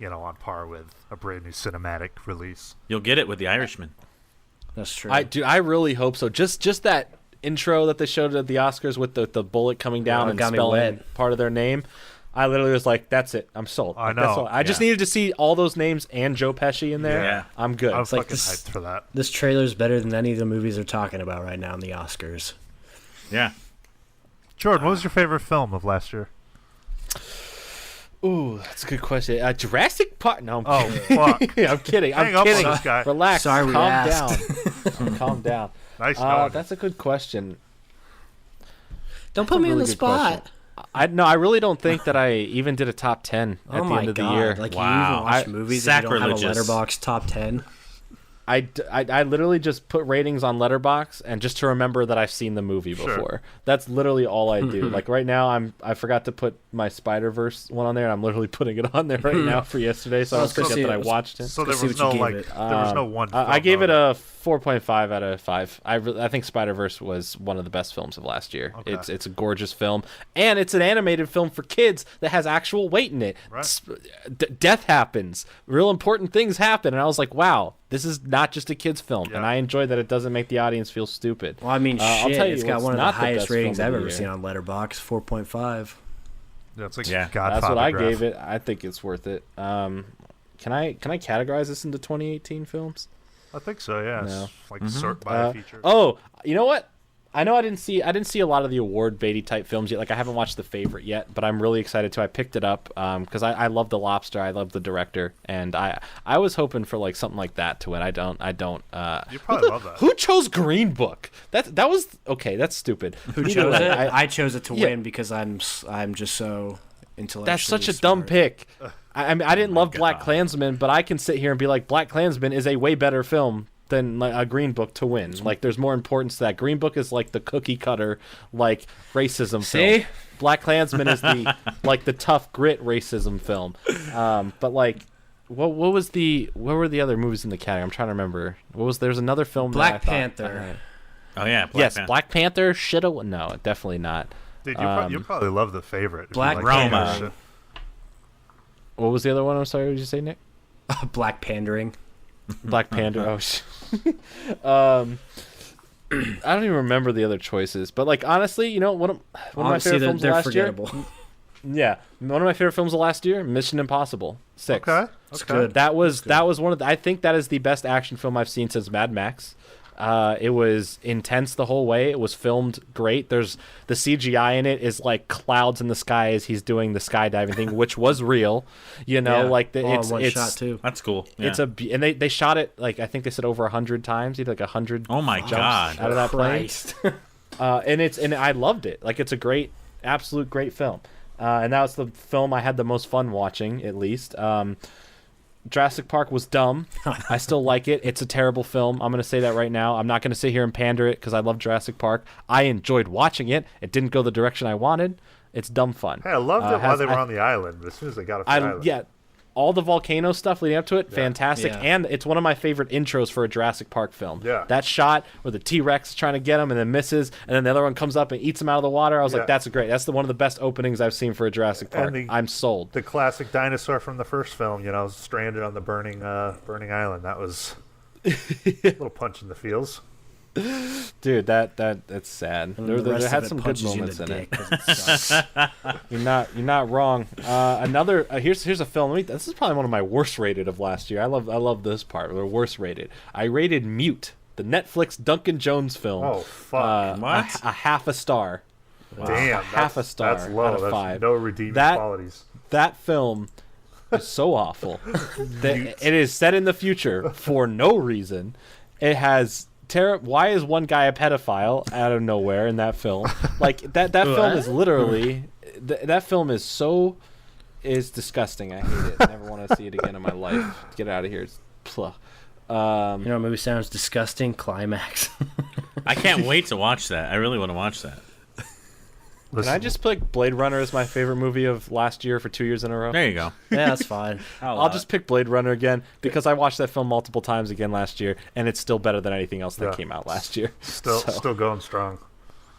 on par with a brand new cinematic release. You'll get it with The Irishman. That's true. I really hope so. Just that intro that they showed at the Oscars with the bullet coming down and got me spelling wet. part of their name. I literally was like, "That's it. I'm sold." I Like, that's know, all. I just yeah. needed to see all those names and Joe Pesci in there. Yeah. I'm good. I'm like fucking this- hyped for that. This trailer's better than any of the movies they're talking about right now in the Oscars. Yeah. Jordan, what was your favorite film of last year? Ooh, that's a good question. Jurassic Park. No, I'm Oh, kidding. fuck. I'm kidding. Hang I'm up on kidding. this guy. Relax. Sorry we calm asked. down. Calm down. Nice knowing. That's a good question. Don't put me on really the good question. spot. I really don't think that I even did a top 10 at Oh the my end of god! the year. Like Wow. you even watch I- movies and you don't have a sacrilegious. letterbox top 10. I literally just put ratings on Letterboxd and just to remember that I've seen the movie Sure. before. That's literally all I do. Like right now, I forgot to put my Spider-Verse one on there, and I'm literally putting it on there right now for yesterday, so I Let's don't go forget see that it. I watched it. So Let's there see was what no you gave like, it. there was no one. I gave it film a 4.5 out of 5. I think Spider-Verse was one of the best films of last year. Okay. It's a gorgeous film, and it's an animated film for kids that has actual weight in it. Right. Death happens, real important things happen, and I was like, wow, this is not just a kids film, Yeah. and I enjoy that it doesn't make the audience feel stupid. Well, I mean, I'll shit, tell you it's got what's one of the not highest best ratings film I've of the ever year. seen on Letterboxd, 4.5. Yeah, it's like Yeah. Godfather. That's what I graph. gave it. I think it's worth it. Can I categorize this into 2018 films? I think so. Yeah. No. It's like sort by feature. Oh, you know what? I know I didn't see a lot of the award baity type films yet. Like I haven't watched The Favorite yet, but I'm really excited to. I picked it up because I love The Lobster. I love the director, and I was hoping for like something like that to win. I don't. You probably love that. Who chose Green Book? That was okay. That's stupid. Who Either chose way, it? I- I chose it to Yeah. win because I'm just so intellectually That's such a dumb smart. pick. I mean, I didn't love Black God. Klansman, but I can sit here and be like, Black Klansman is a way better film than like, a Green Book to win. Like, there's more importance to that. Green Book is like the cookie cutter, like racism See? film. Black Klansman is the like the tough grit racism film. But like, what were the other movies in the category? I'm trying to remember. There's another film. Black that I thought- Panther. Oh yeah. yes, Panther. Black Panther. No, definitely not. Dude, you'll probably love The Favorite. if you Black like Roma. that shit. What was the other one? I'm sorry. What did you say, Nick? Black pandering. Black Panther. Oh, I don't even remember the other choices. But like honestly, you know, one of my Honestly, favorite films of they're last forgettable. year. Yeah, one of my favorite films of last year, Mission Impossible 6. Okay. It's Okay. good. That was one of the, I think that is the best action film I've seen since Mad Max. It was intense the whole way. It was filmed great. There's the CGI in it is like clouds in the sky as he's doing the skydiving thing, which was real. You know, Yeah, like all in it's one it's shot too. That's cool. Yeah. it's and they shot it like I think they said over 100 times, either like 100 Oh my jumps God. out of that plane. Christ. And I loved it. Like it's a great, absolute great film. And that was the film I had the most fun watching, at least. Jurassic Park was dumb. I still like it. It's a terrible film. I'm going to say that right now. I'm not going to sit here and pander it because I love Jurassic Park. I enjoyed watching it. It didn't go the direction I wanted. It's dumb fun. Hey, I loved it while they were on the island, but as soon as they got off the island. Yeah, all the volcano stuff leading up to it, fantastic. Yeah. And it's one of my favorite intros for a Jurassic Park film. Yeah. That shot where the T-Rex is trying to get him and then misses, and then the other one comes up and eats him out of the water. I was Yeah. like, that's great. That's one of the best openings I've seen for a Jurassic Park. I'm sold. The classic dinosaur from the first film, stranded on the burning island. That was a little punch in the feels. Dude, that's sad. And There the rest had of it some good punches you in moments the in it. dick 'cause it sucks. You're not wrong. Another here's a film. This is probably one of my worst rated of last year. I love this part. They're worst rated. I rated Mute, the Netflix Duncan Jones film. Oh, fuck. What? A half a star. Damn. half a star That's low. out of That's 5. no redeeming That- qualities. That film is so awful. It is set in the future for no reason. It has why is one guy a pedophile out of nowhere in that film? Like that film is literally that film is disgusting. I hate it. I never want to see it again in my life. Get out of here. Pluh. You know what movie sounds disgusting? Climax. I can't wait to watch that. I really want to watch that. Can I just pick Blade Runner as my favorite movie of last year for 2 years in a row? There you go. Yeah, that's fine. I'll just pick Blade Runner again because I watched that film multiple times again last year, and it's still better than anything else that Yeah. came out last year. Still going strong.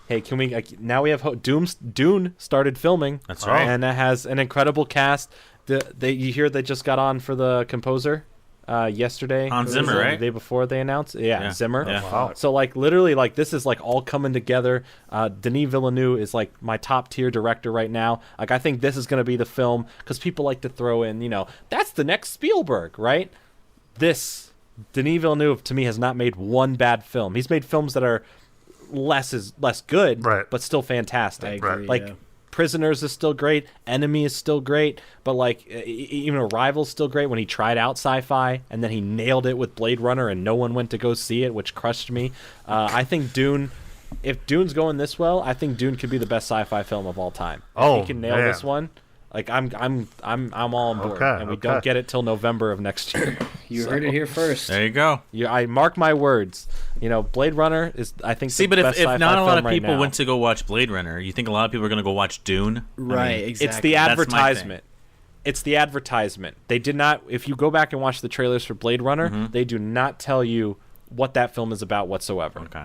Hey, can we? Now we have Dune started filming. That's right. and it has an incredible cast. You hear they just got on for the composer. yesterday. Hans Was Zimmer, it right? The day before they announced. Yeah. Zimmer. Yeah. Wow. So like literally like this is like all coming together. Denis Villeneuve is like my top tier director right now. Like I think this is going to be the film because people like to throw in, that's the next Spielberg, right? Denis Villeneuve to me has not made one bad film. He's made films that are less good, Right. but still fantastic. I agree, Like yeah. Prisoners is still great, Enemy is still great, but like even Arrival's still great when he tried out sci-fi and then he nailed it with Blade Runner and no one went to go see it, which crushed me. I think Dune, if Dune's going this well, I think Dune could be the best sci-fi film of all time. Oh, if he can nail man. this one, like I'm all on board, Okay, and we okay. don't get it till November of next year. You heard it here first. There you go. I mark my words. Blade Runner is I think See, the but best if sci-fi not a lot film of right people now. went to go watch Blade Runner, you think a lot of people are going to go watch Dune? Right, exactly. It's the That's my advertisement. It's the advertisement. They did not. If you go back and watch the trailers for Blade Runner, they do not tell you what that film is about whatsoever. Okay.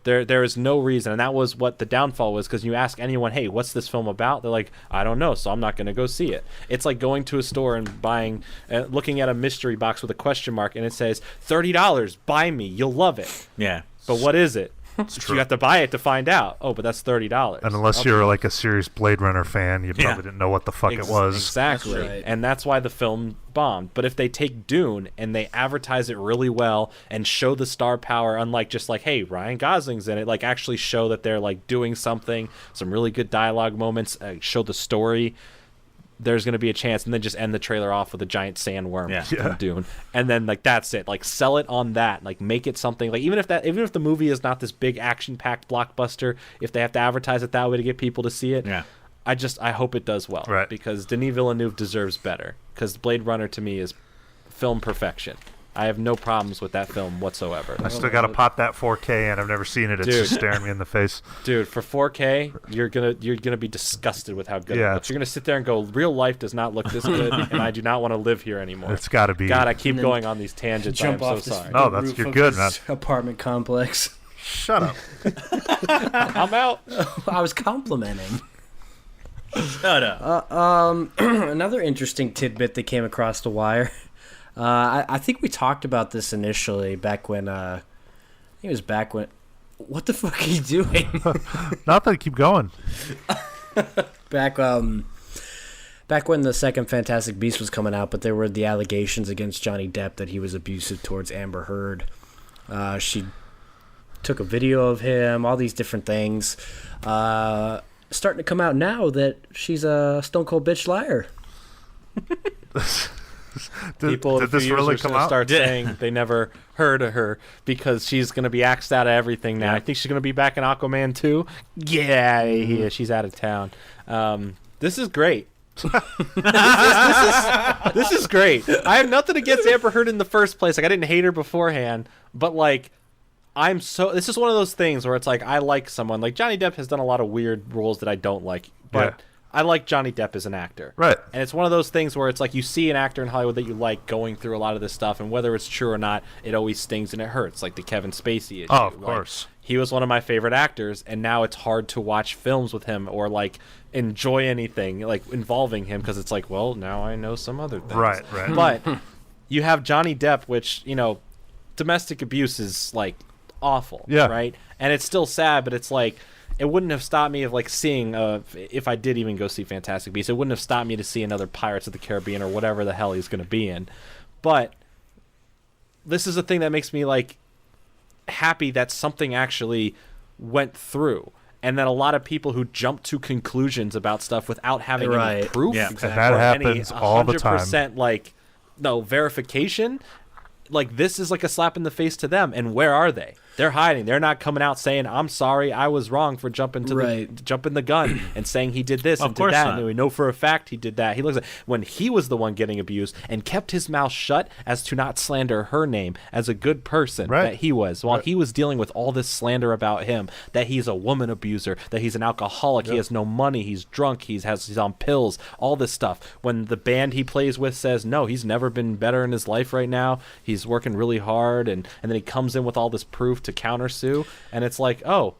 There is no reason, and that was what the downfall was. Because you ask anyone, "Hey, what's this film about?" They're like, "I don't know, so I'm not going to go see it." It's like going to a store and buying, looking at a mystery box with a question mark, and it says $30. Buy me, you'll love it. Yeah. But what is it? true. You have to buy it to find out. Oh, but that's $30. And unless you're like a serious Blade Runner fan, you probably didn't know what the fuck it was. Exactly. That's right. And that's why the film bombed. But if they take Dune and they advertise it really well and show the star power, unlike just like, hey, Ryan Gosling's in it, like actually show that they're like doing something, some really good dialogue moments, show the story, there's going to be a chance. And then just end the trailer off with a giant sandworm from Dune. And then like that's it. Like sell it on that. Like make it something like even if the movie is not this big action packed blockbuster, if they have to advertise it that way to get people to see it, I hope it does well. Right. Because Denis Villeneuve deserves better. Because Blade Runner to me is film perfection. I have no problems with that film whatsoever. I still got to pop that 4K in. I've never seen it. It's Dude. just staring me in the face. Dude, for 4K, you're gonna be disgusted with how good Yeah, it looks. You're gonna sit there and go, real life does not look this good, and I do not want to live here anymore. It's got to be. God, I keep And then going on these tangents. I'm Jump so off this sorry. No, the that's- roof you're of good, this apartment complex. Shut up. I'm out. I was complimenting. Shut up. Another interesting tidbit that came across the wire. I think we talked about this initially back when. I think it was back when. What the fuck are you doing? Nothing. Keep going. back when the second Fantastic Beast was coming out, but there were the allegations against Johnny Depp that he was abusive towards Amber Heard. She took a video of him, all these different things. Starting to come out now that she's a stone cold bitch liar. People in did a few this years really are come gonna out? start saying they never heard of her because she's going to be axed out of everything now. I think she's going to be back in Aquaman 2. Yeah, yeah, she's out of town. This is great. this is great. I have nothing against Amber Heard in the first place. Like I didn't hate her beforehand, but like this is one of those things where it's like I like someone. Like Johnny Depp has done a lot of weird roles that I don't like, but I like Johnny Depp as an actor. Right. And it's one of those things where it's like you see an actor in Hollywood that you like going through a lot of this stuff, and whether it's true or not, it always stings and it hurts, like the Kevin Spacey issue. Oh, of Like, course. he was one of my favorite actors, and now it's hard to watch films with him or like enjoy anything like involving him because it's like, well, now I know some other things. Right, right. But you have Johnny Depp, which, domestic abuse is like awful. Yeah. Right? And it's still sad, but it's like it wouldn't have stopped me of like seeing if I did even go see Fantastic Beasts, it wouldn't have stopped me to see another Pirates of the Caribbean or whatever the hell he's going to be in. But this is a thing that makes me like happy that something actually went through, and that a lot of people who jump to conclusions about stuff without having any Right. proof Yeah. And that or happens all the any time. 100% like verification, like this is like a slap in the face to them. And where are they? They're hiding. They're not coming out saying, I'm sorry, I was wrong for jumping the gun and saying he did this Of and did course that. not. And we know for a fact he did that. He looks like when he was the one getting abused and kept his mouth shut as to not slander her name as a good person Right. that he was, while Right. he was dealing with all this slander about him, that he's a woman abuser, that he's an alcoholic, he has no money, he's drunk, he's on pills, all this stuff. When the band he plays with says no, he's never been better in his life right now, he's working really hard, and then he comes in with all this proof to countersue, and it's like, oh,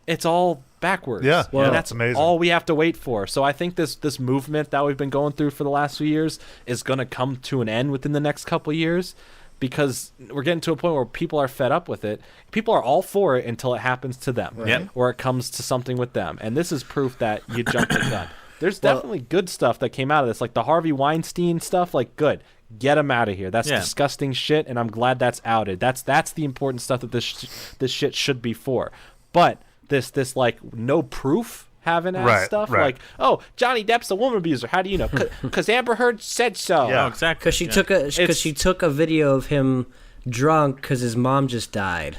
it's all backwards. Yeah, well, and that's amazing. all we have to wait for. So I think this movement that we've been going through for the last few years is going to come to an end within the next couple of years, because we're getting to a point where people are fed up with it. People are all for it until it happens to them, Yep. or it comes to something with them. And this is proof that you jumped the gun. There's definitely good stuff that came out of this, like the Harvey Weinstein stuff. Like, good, get him out of here. That's disgusting shit, and I'm glad that's outed. That's the important stuff that this shit should be for. But this like no proof having ass stuff, like, oh, Johnny Depp's a woman abuser. How do you know? Because Amber Heard said so. Yeah, exactly. Because she took a video of him drunk because his mom just died.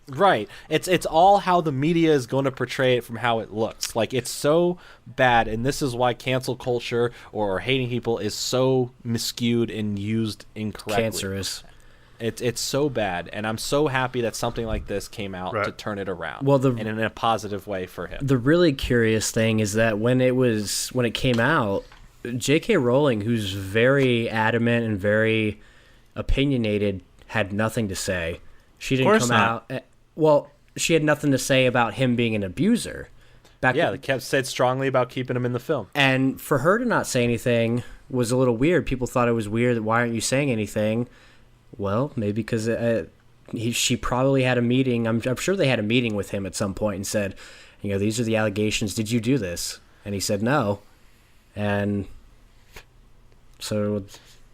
Right. It's all how the media is going to portray it from how it looks. Like, it's so bad, and this is why cancel culture or hating people is so miscued and used incorrectly. Cancerous. It's so bad, and I'm so happy that something like this came out to turn it around. Well, and in a positive way for him. The really curious thing is that when it came out, J.K. Rowling, who's very adamant and very opinionated, had nothing to say. She didn't come out. Well, she had nothing to say about him being an abuser. They kept said strongly about keeping him in the film. And for her to not say anything was a little weird. People thought it was weird. Why aren't you saying anything? Well, maybe because she probably had a meeting. I'm sure they had a meeting with him at some point and said, these are the allegations. Did you do this? And he said no. And so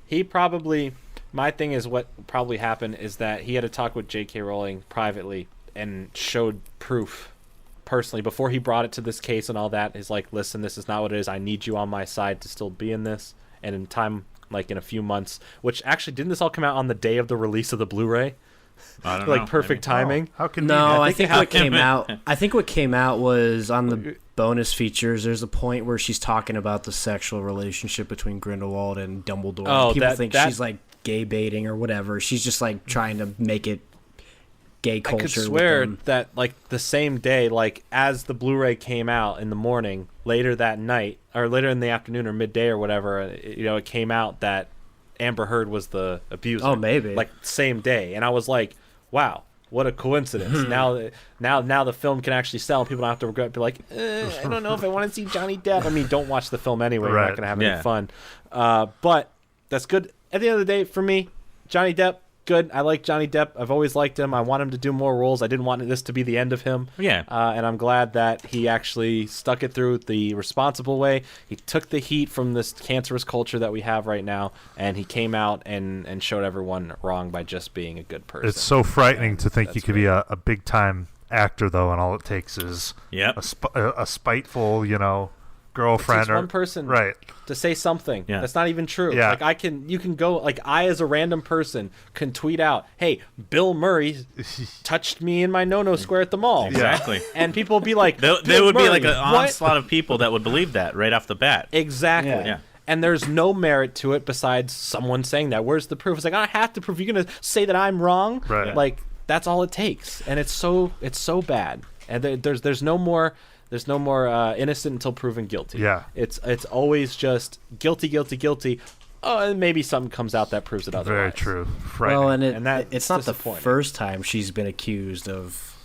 he probably, my thing is what probably happened is that he had a talk with J.K. Rowling privately and showed proof personally before he brought it to this case and all that. Is like, listen, this is not what it is. I need you on my side to still be in this. And in time, like in a few months, which actually didn't this all come out on the day of the release of the Blu-ray? I don't know. Like perfect timing. How can I think what came out. I think what came out was on the bonus features. There's a point where she's talking about the sexual relationship between Grindelwald and Dumbledore. Oh, people think she's like gay baiting or whatever. She's just like trying to make it gay culture. I could swear that like the same day, like as the Blu-ray came out in the morning, later that night or later in the afternoon or midday or whatever, it came out that Amber Heard was the abuser. Oh, maybe. Like same day. And I was like, wow, what a coincidence. now the film can actually sell and people don't have to regret, be like, I don't know if I want to see Johnny Depp. I mean, don't watch the film anyway. You're not going to have any fun. But that's good. At the end of the day, for me, Johnny Depp, good. I like Johnny Depp. I've always liked him. I want him to do more roles. I didn't want this to be the end of him. Yeah. And I'm glad that he actually stuck it through the responsible way. He took the heat from this cancerous culture that we have right now, and he came out and showed everyone wrong by just being a good person. It's so frightening to think you could be a big-time actor, though, and all it takes is a spiteful, girlfriend. It takes one person to say something that's not even true. Like you can go, like I as a random person can tweet out, hey, Bill Murray touched me in my no-no square at the mall. Exactly. And people would be like, there would be like an onslaught of people that would believe that right off the bat. Exactly. Yeah. And there's no merit to it besides someone saying that. Where's the proof? It's like, I have to prove. You're going to say that I'm wrong? Right. Like, that's all it takes. And it's so bad. And there's no more innocent until proven guilty. Yeah. It's always just guilty. Oh, and maybe something comes out that proves it otherwise. Very true. Frightening. Well, and that it's not the first time she's been accused of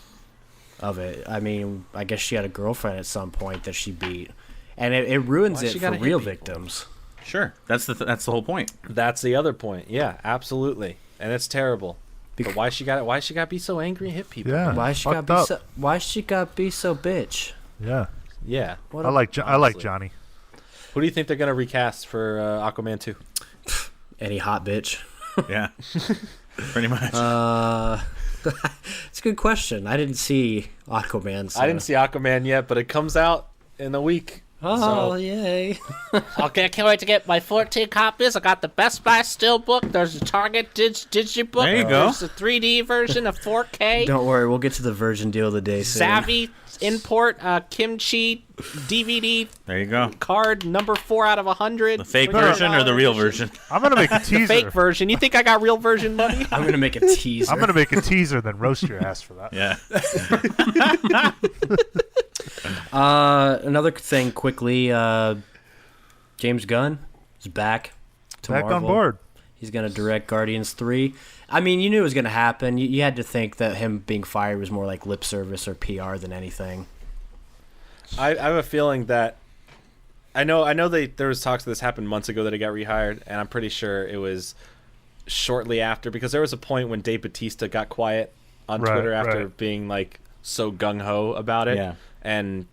it. I mean, I guess she had a girlfriend at some point that she beat, and it ruins it for real victims. Sure, that's the whole point. That's the other point. Yeah, absolutely, and it's terrible. But why she got to be so angry and hit people? Yeah. Why she got to be so bitch? Yeah. Yeah. I like Johnny. Who do you think they're gonna recast for Aquaman 2? Any hot bitch. Yeah. Pretty much. It's a good question. I didn't see Aquaman. So. I didn't see Aquaman yet, but it comes out in a week. Oh, yay. Okay, I can't wait to get my 14 copies. I got the Best Buy Steelbook. There's a Target Digibook. There you go. There's a 3D version of 4K. Don't worry, we'll get to the Virgin deal of the day soon. Savvy import kimchi DVD. There you go. Card number 4 out of 100. The fake version or the real version? I'm going to make a teaser. The fake version. You think I got real version, buddy? I'm going to make a teaser. I'm going to make a teaser, then roast your ass for that. Yeah. Another thing quickly, James Gunn is back to Back Marvel. on board. He's going to direct Guardians 3. I mean, you knew it was going to happen. You had to think that him being fired was more like lip service or PR than anything. I have a feeling that I know there was talks that this happened months ago that he got rehired, and I'm pretty sure it was shortly after, because there was a point when Dave Bautista got quiet on Twitter after being like so gung-ho about it, and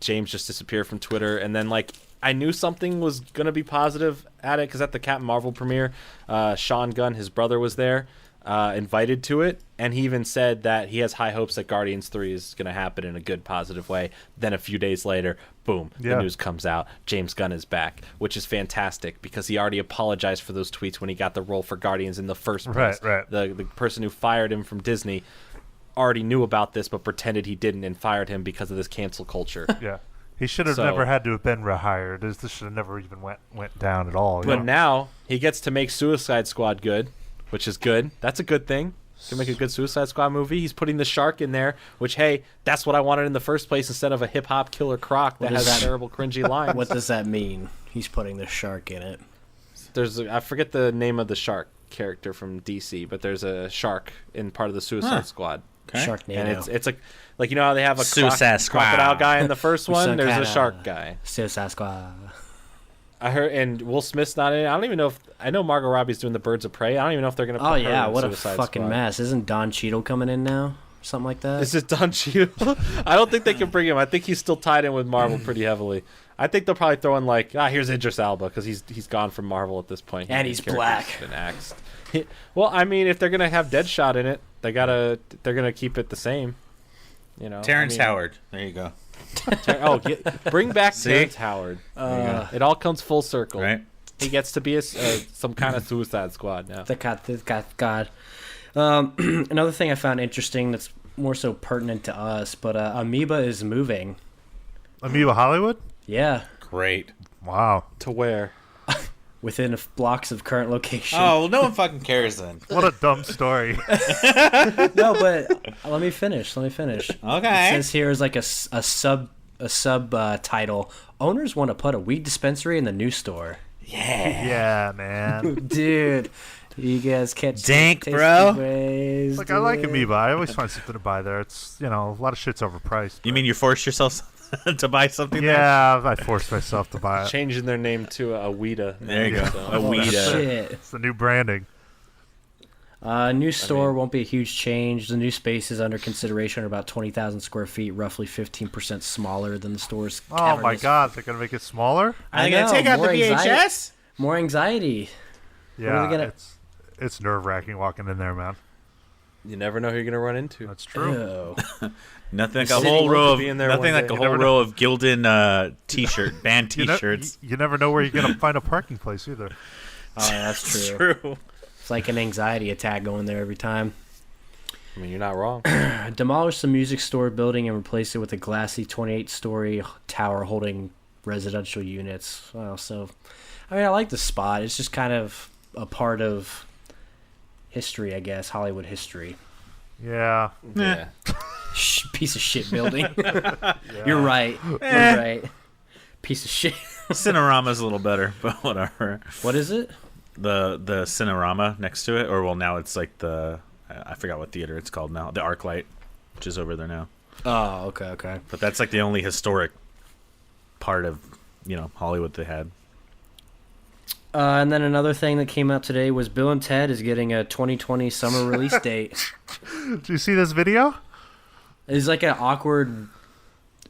James just disappeared from Twitter. And then like I knew something was gonna be positive at it, because at the Captain Marvel premiere, Sean Gunn, his brother, was there, invited to it, and he even said that he has high hopes that Guardians 3 is gonna happen in a good, positive way. Then a few days later, boom, the news comes out. James Gunn is back, which is fantastic, because he already apologized for those tweets when he got the role for Guardians in the first place. Right. The person who fired him from Disney already knew about this, but pretended he didn't and fired him because of this cancel culture. Yeah. He should have never had to have been rehired. This should have never even went down at all. But now he gets to make Suicide Squad good, which is good. That's a good thing. He's going to make a good Suicide Squad movie. He's putting the shark in there, which, hey, that's what I wanted in the first place, instead of a hip-hop killer croc that has terrible, cringy lines. What does that mean? He's putting the shark in it. I forget the name of the shark character from DC, but there's a shark in part of the Suicide Squad. Okay. Sharknado. And it's like you know how they have a Suicide Squad crocodile guy in the first one? There's a shark guy. Suicide Squad. I heard, and Will Smith's not in it. I don't even know if I know Margot Robbie's doing the Birds of Prey. I don't even know if they're gonna. Oh put yeah, her in what Suicide a fucking Squad. mess! Isn't Don Cheadle coming in now? Something like that. Is it Don Cheadle? I don't think they can bring him. I think he's still tied in with Marvel pretty heavily. I think they'll probably throw in like, here's Idris Elba, because he's gone from Marvel at this point. And he's black. Been axed. Well, I mean, if they're gonna have Deadshot in it, they're gonna keep it the same. You know, Terrence Howard. There you go. Bring back Terrence Howard. It all comes full circle. Right. He gets to be some kind of Suicide Squad now. God. Another thing I found interesting that's more so pertinent to us, but Amoeba is moving. Amoeba Hollywood? Yeah. Great. Wow. To where? Within blocks of current location. Oh, well, no one fucking cares then. What a dumb story. No, but let me finish. Okay. It says here is like a sub title. Owners want to put a weed dispensary in the new store. Yeah, man. Dude, you guys catch Dank, tasty bro. ways, Like, I like Amoeba. I always find something to buy there. It's, a lot of shit's overpriced. You mean you forced yourself to buy something there? Yeah, I forced myself to buy it. Changing their name to a Weeda. There you go. So. A Weeda. Shit. It's the new branding. New store won't be a huge change. The new spaces under consideration are about 20,000 square feet, roughly 15% smaller than the store's Oh my cavernous- God, they're gonna make it smaller? Are they going to take out the VHS? More anxiety. Yeah, gonna- it's nerve-wracking walking in there, man. You never know who you're gonna run into. That's true. Ew. Nothing like a City whole wants row to of be in there nothing one like day. a You whole never row of Gildan band You, T-shirts. you never know where you're gonna find a parking place either. Oh, yeah, that's true. True. It's like an anxiety attack going there every time. I mean, you're not wrong. Demolish the music store building and replace it with a glassy 28-story tower holding residential units. Well, so, I mean, I like the spot. It's just kind of a part of history, I guess, Hollywood history. Yeah. Yeah. Piece of shit building. You're right. You're right. Piece of shit. Cinerama's a little better, but whatever. What is it? The Cinerama next to it, or well, now it's like I forgot what theater it's called now. The ArcLight, which is over there now. Oh, okay. But that's like the only historic part of Hollywood they had. And then another thing that came out today was Bill and Ted is getting a 2020 summer release date. Did you see this video? It's like an awkward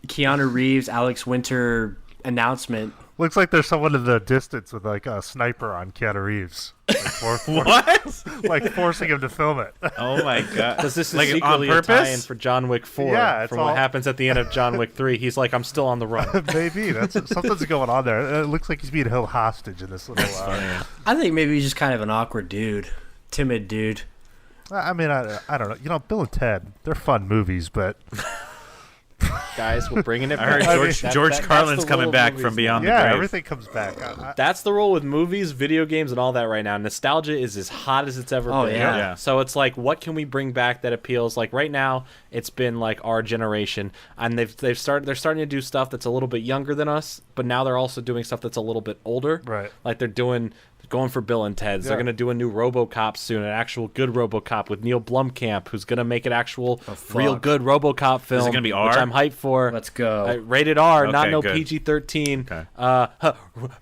Keanu Reeves, Alex Winter announcement. Looks like there's someone in the distance with like a sniper on Keanu Reeves. Like, What? like forcing him to film it. Oh my god! Because this is Like, on secretly a purpose? tie-in for John Wick 4. Yeah, it's from all- what happens at the end of John Wick 3. He's like, I'm still on the run. Maybe something's going on there. It looks like he's being held hostage in this little. I think maybe he's just kind of an awkward dude. Timid dude. I mean, I don't know. Bill and Ted, they're fun movies, but Guys, we're bringing it I heard back. George That's Carlin's the coming rule of back movies from now. beyond the yeah, grave. everything comes back. That's the rule with movies, video games, and all that right now. Nostalgia is as hot as it's ever Oh, been. yeah. Yeah. So it's like, what can we bring back that appeals? Like right now, it's been like our generation, and they're starting to do stuff that's a little bit younger than us, but now they're also doing stuff that's a little bit older. Right. Like they're doing going for Bill and Ted's. Yeah. They're going to do a new RoboCop soon, an actual good RoboCop with Neil Blomkamp, who's going to make an actual real good RoboCop film. Is it going to be R? Which I'm hyped for. Let's go. Rated R, Okay, not no good. PG-13. Okay.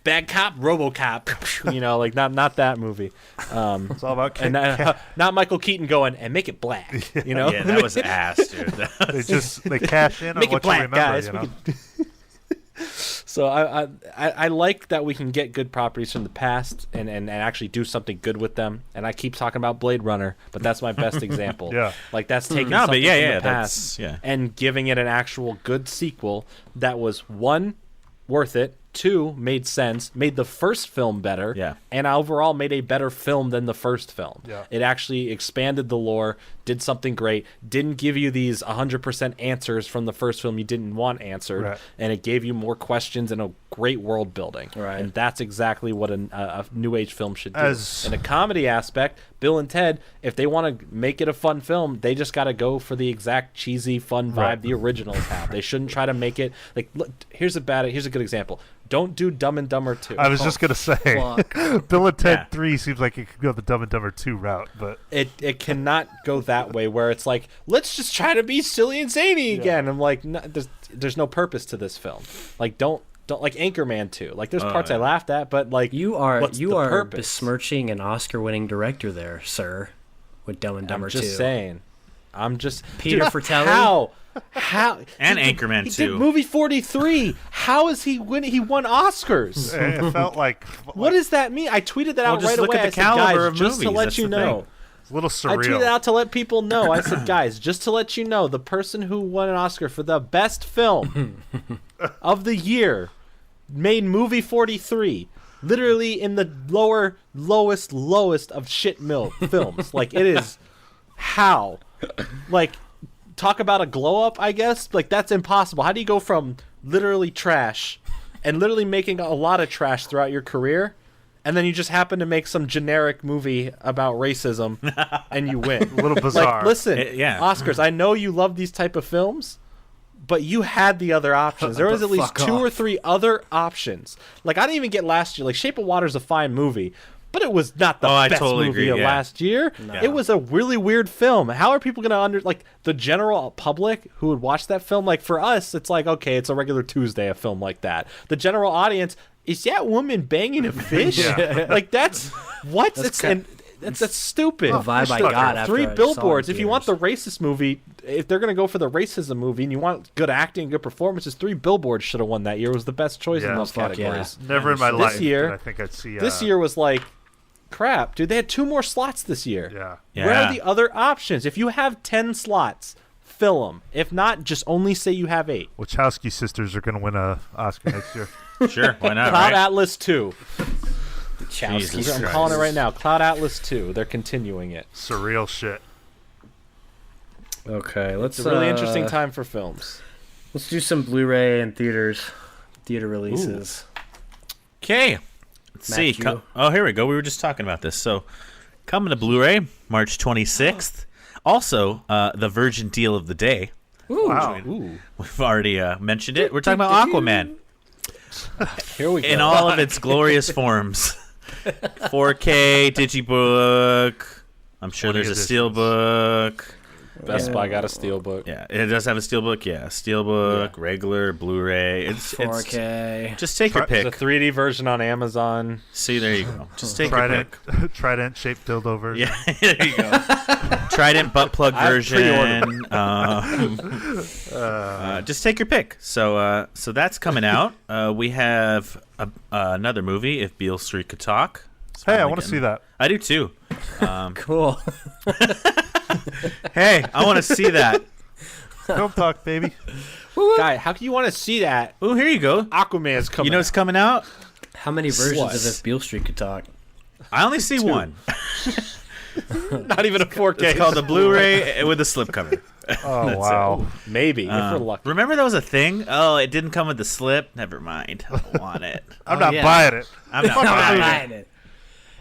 Bad cop, RoboCop. You know, like not that movie. It's all about And not Michael Keaton going and make it black. You know, Yeah, that was ass, dude. they cash in on make what it black, you remember. guys. You know? So I like that we can get good properties from the past and actually do something good with them. And I keep talking about Blade Runner, but that's my best example. Yeah. Like that's taking No, but something yeah, from the past that's and giving it an actual good sequel that was, one, worth it, two, made sense, made the first film better, Yeah. and overall made a better film than the first film. Yeah. It actually expanded the lore, did something great, didn't give you these 100% answers from the first film you didn't want answered, Right. and it gave you more questions and a great world building. Right. And that's exactly what a new age film should do. As- In a comedy aspect, Bill and Ted, if they want to make it a fun film, they just got to go for the exact cheesy, fun vibe Right. the originals have. They shouldn't try to make it like. Look, here's a good example. Don't do Dumb and Dumber 2. I was just gonna say, fuck. Bill and Ted Yeah. 3 seems like it could go the Dumb and Dumber 2 route, but It cannot go that way where it's like, let's just try to be silly and zany again. I'm like, no, there's no purpose to this film. Like don't like Anchorman 2. Like there's parts I laughed at, but like You are what's the purpose? besmirching an Oscar-winning director there, sir, with Dumb and Dumber I'm just 2. saying. I'm just Peter Dude, Fratelli? How And he Anchorman he 2. did movie 43. How is he win? He won Oscars. it felt like What does that mean? I tweeted that out just right look away. at the I said, caliber guys, of just to movies, let that's you the know. thing. a little I tweeted surreal. out to let people know. I said, guys, just to let you know, the person who won an Oscar for the best film of the year made movie 43. Literally in the lowest of shit films. Like, it is how? Like, talk about a glow up, I guess? Like, that's impossible. How do you go from literally trash and literally making a lot of trash throughout your career, and then you just happen to make some generic movie about racism and you win? A little bizarre. Like, listen, Yeah. Oscars, I know you love these type of films, but you had the other options. There was But at least fuck 2 or off. 3 other options. Like, I didn't even get last year. Like, Shape of Water is a fine movie, but it was not the Oh, I best totally movie agree, of yeah. last year. It was a really weird film. How are people going to like, the general public who would watch that film? Like, for us, it's like, okay, it's a regular Tuesday, a film like that. The general audience, is that woman banging a fish? Yeah. Like, that's what? That's stupid. The vibe I got after 3 I saw it in billboards. If you want the theaters. racist movie, if they're gonna go for the racism movie and you want good acting, good performances, 3 billboards should have won that year. It was the best choice in Yeah. those Fuck yeah. categories. Never in my This life year- did I think I'd see. This year was like, crap, dude. They had 2 more slots this year. Yeah. Yeah. Where are the other options? If you have 10 slots, fill them. If not, just only say you have 8. Wachowski sisters are going to win a Oscar next year. Sure, why not? Cloud Right? Atlas 2. Jesus I'm Christ. calling it right now. Cloud Atlas 2. They're continuing it. Surreal shit. Okay, let's It's a really interesting time for films. Let's do some Blu-ray and theater releases. Okay. Let's see. Matthew. Oh, here we go. We were just talking about this. So, coming to Blu-ray, March 26th. Also, the Virgin deal of the day. Wow. We've already mentioned it. We're talking about Aquaman Here we go. in all of its glorious forms. 4K, digibook. I'm sure 20 there's a editions. steelbook. Best Buy got a steelbook. Yeah, it does have a steelbook. Yeah, steelbook, regular, Blu-ray. It's 4K. just take your There's a pick. 3D version on Amazon. See, there you go. Just take your Trident, pick. Trident-shaped dildo version. Yeah, there you go. Trident butt plug I version. Just take your pick. So that's coming out. We have another movie. If Beale Street Could Talk. It's Hey, I finally want to see getting- that. I do too. Cool. Hey, I want to see that. Film talk, baby. Guy, how can you want to see that? Oh, here you go. Aquaman's coming. You know what's coming out? How many versions Slut. of If Beale Street Could Talk? I only see one. not even a 4K. It's called the Blu-ray with the slipcover. Oh, wow. Maybe if we're lucky. Remember that was a thing? Oh, it didn't come with the slip. Never mind. I don't want it. I'm not yeah. buying it. I'm not I'm buying not it. buying it.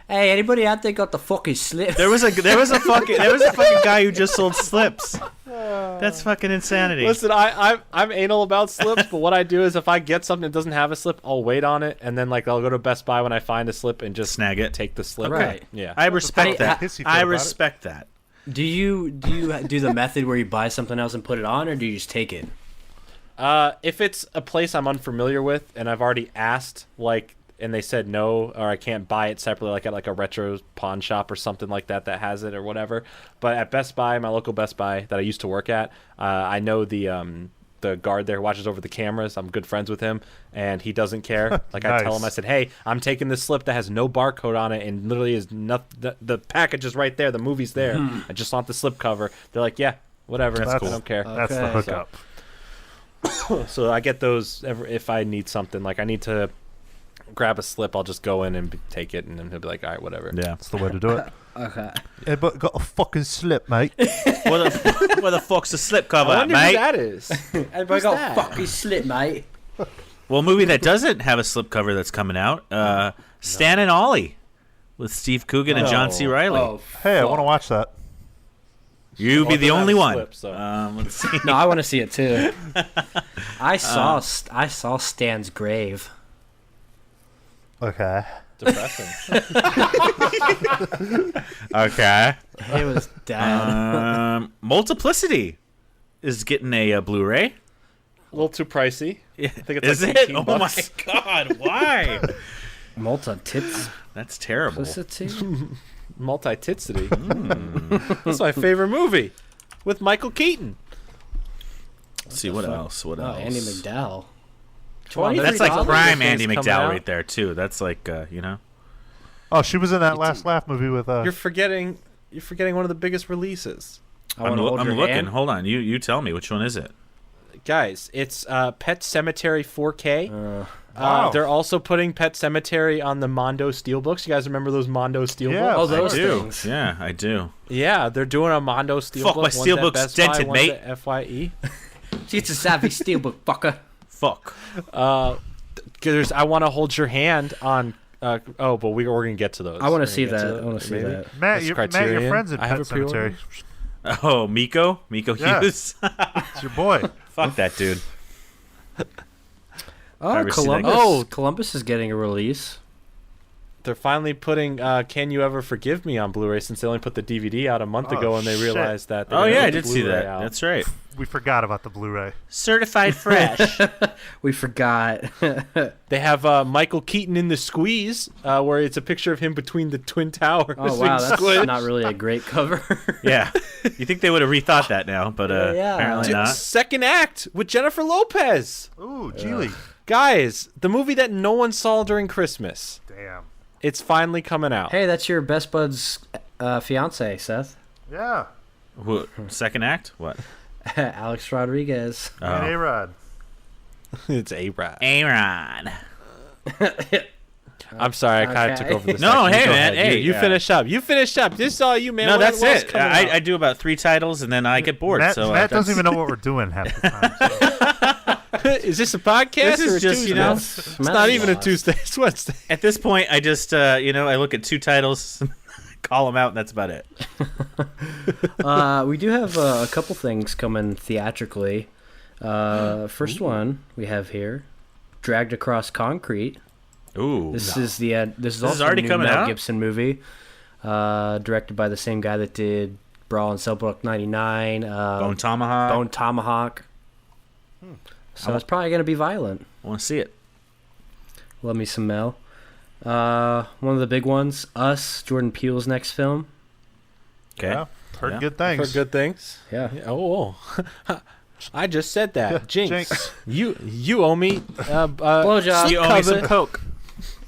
Hey, anybody out there got the fucking slip? There was a fucking guy who just sold slips. That's fucking insanity. Listen, I'm anal about slips, but what I do is if I get something that doesn't have a slip, I'll wait on it, and then like I'll go to Best Buy when I find a slip and just snag it, take the slip. Right. Yeah. I respect that. pissy feel I about respect that. Do you do the method where you buy something else and put it on, or do you just take it? If it's a place I'm unfamiliar with and I've already asked, like, and they said no, or I can't buy it separately, like at like a retro pawn shop or something like that has it or whatever. But at Best Buy, my local Best Buy that I used to work at, I know the guard there who watches over the cameras. I'm good friends with him, and he doesn't care. Like I tell him, I said, "Hey, I'm taking this slip that has no barcode on it, and literally is nothing. The package is right there. The movie's there. I just want the slip cover." They're like, "Yeah, whatever. That's I cool. don't care." That's the hookup. So I get those if I need something. Like I need to grab a slip, I'll just go in and take it, and then he'll be like, "All right, whatever." Yeah, That's the way to do it. Okay. Everybody got a fucking slip, mate. where the fuck's the slip cover, I at, wonder mate? who that is. Everybody got a fucking slip, mate. Well, a movie that doesn't have a slipcover that's coming out, Stan and Ollie, with Steve Coogan and John C. Reilly. Oh, Hey, I want to watch that. You be the only one. Slip, so. Let's see. no, I want to see it too. I saw Stan's grave. Okay. Depressing. Okay. It was dead. Multiplicity is getting a Blu-ray. A little too pricey. Yeah. I think it's Is like it? $18. Oh my god! Why? Multi-tits. That's terrible. Multi-titsity. That's my favorite movie with Michael Keaton. Let's see what else. What else? Andy McDowell. That's like $23? prime Andy Things coming McDowell out. right there too. That's like Oh, she was in that Last Laugh movie with. You're forgetting one of the biggest releases. I I'm wanna hold your looking. hand. Hold on. You tell me which one is it? Guys, it's Pet Cemetery 4K. Wow. They're also putting Pet Cemetery on the Mondo Steelbooks. You guys remember those Mondo Steelbooks? Yeah, Oh, those I do. things. Yeah, I do. Yeah, they're doing a Mondo Steelbook. Fuck, my One's at Steelbook's Best Buy, dented, one's mate. at FYE. It's a savvy steelbook, fucker. Fuck. I want to hold your hand on. But we're gonna get to those. I want We're to see gonna get that. I want to see maybe? that. Matt, That's your Criterion. friend's in I have Pet a pre-order. Cemetery. Oh, Miko Yeah. Hughes. It's your boy. Fuck that dude. Oh, ever seen that Columbus. guy? Columbus is getting a release. They're finally putting "Can You Ever Forgive Me" on Blu-ray since they only put the DVD out a month Oh, ago, and they shit. realized that. they're Oh gonna yeah, put I the did see Blu-ray that. out. That's right. We forgot about the Blu-ray. Certified fresh. We forgot. They have Michael Keaton in The Squeeze, where it's a picture of him between the Twin Towers. Oh wow, that's not really a great cover. Yeah. You think they would have rethought that now, but Yeah. apparently Dude, not. second act with Jennifer Lopez. Ooh, Geely. Guys, the movie that no one saw during Christmas. Damn. It's finally coming out. Hey, that's your best bud's fiance, Seth. Yeah. Second act? What? Alex Rodriguez. And A-Rod. It's A-Rod. Aaron. I'm sorry, I kind of Okay. took over this. No, section. hey, Go man, ahead. hey, you finish up. You finish up. This is all you, man. No, What that's else it. coming out? I do about 3 titles and then I get bored. Matt, so Matt that's- doesn't even know what we're doing half the time. So. Is this a podcast This is or a just, Tuesday? you know, It's not even a Tuesday. It's Wednesday. At this point, I just, I look at 2 titles, call them out, and that's about it. We do have a couple things coming theatrically. First one we have here, Dragged Across Concrete. Ooh. This is also already a new coming Mel out? Gibson movie, directed by the same guy that did Brawl and Cellblock 99, Bone Tomahawk. Bone Tomahawk. So it's probably going to be violent. I want to see it. Love me some Mel. One of the big ones, Us, Jordan Peele's next film. Okay. Yeah. Heard Yeah. good things. For good things. Yeah. Oh. I just said that. Yeah, Jinx. Jinx. You owe me Blowjob. You owe me some Coke.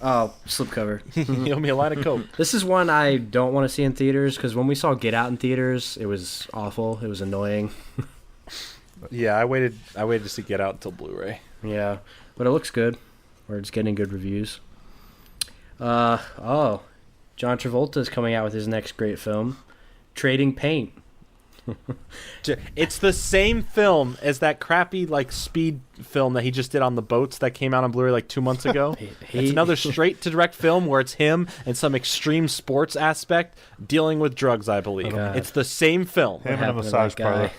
Oh, slipcover. you owe me a line of coke. This is one I don't want to see in theaters because when we saw Get Out in theaters, it was awful. It was annoying. Yeah, I waited to see Get Out until Blu-ray. Yeah, but it looks good, or it's getting good reviews. John Travolta is coming out with his next great film, Trading Paint. It's the same film as that crappy like speed film that he just did on the boats that came out on Blu-ray like 2 months ago. It's another straight to direct film where it's him and some extreme sports aspect dealing with drugs, I believe. It's the same film. Him and a massage parlor.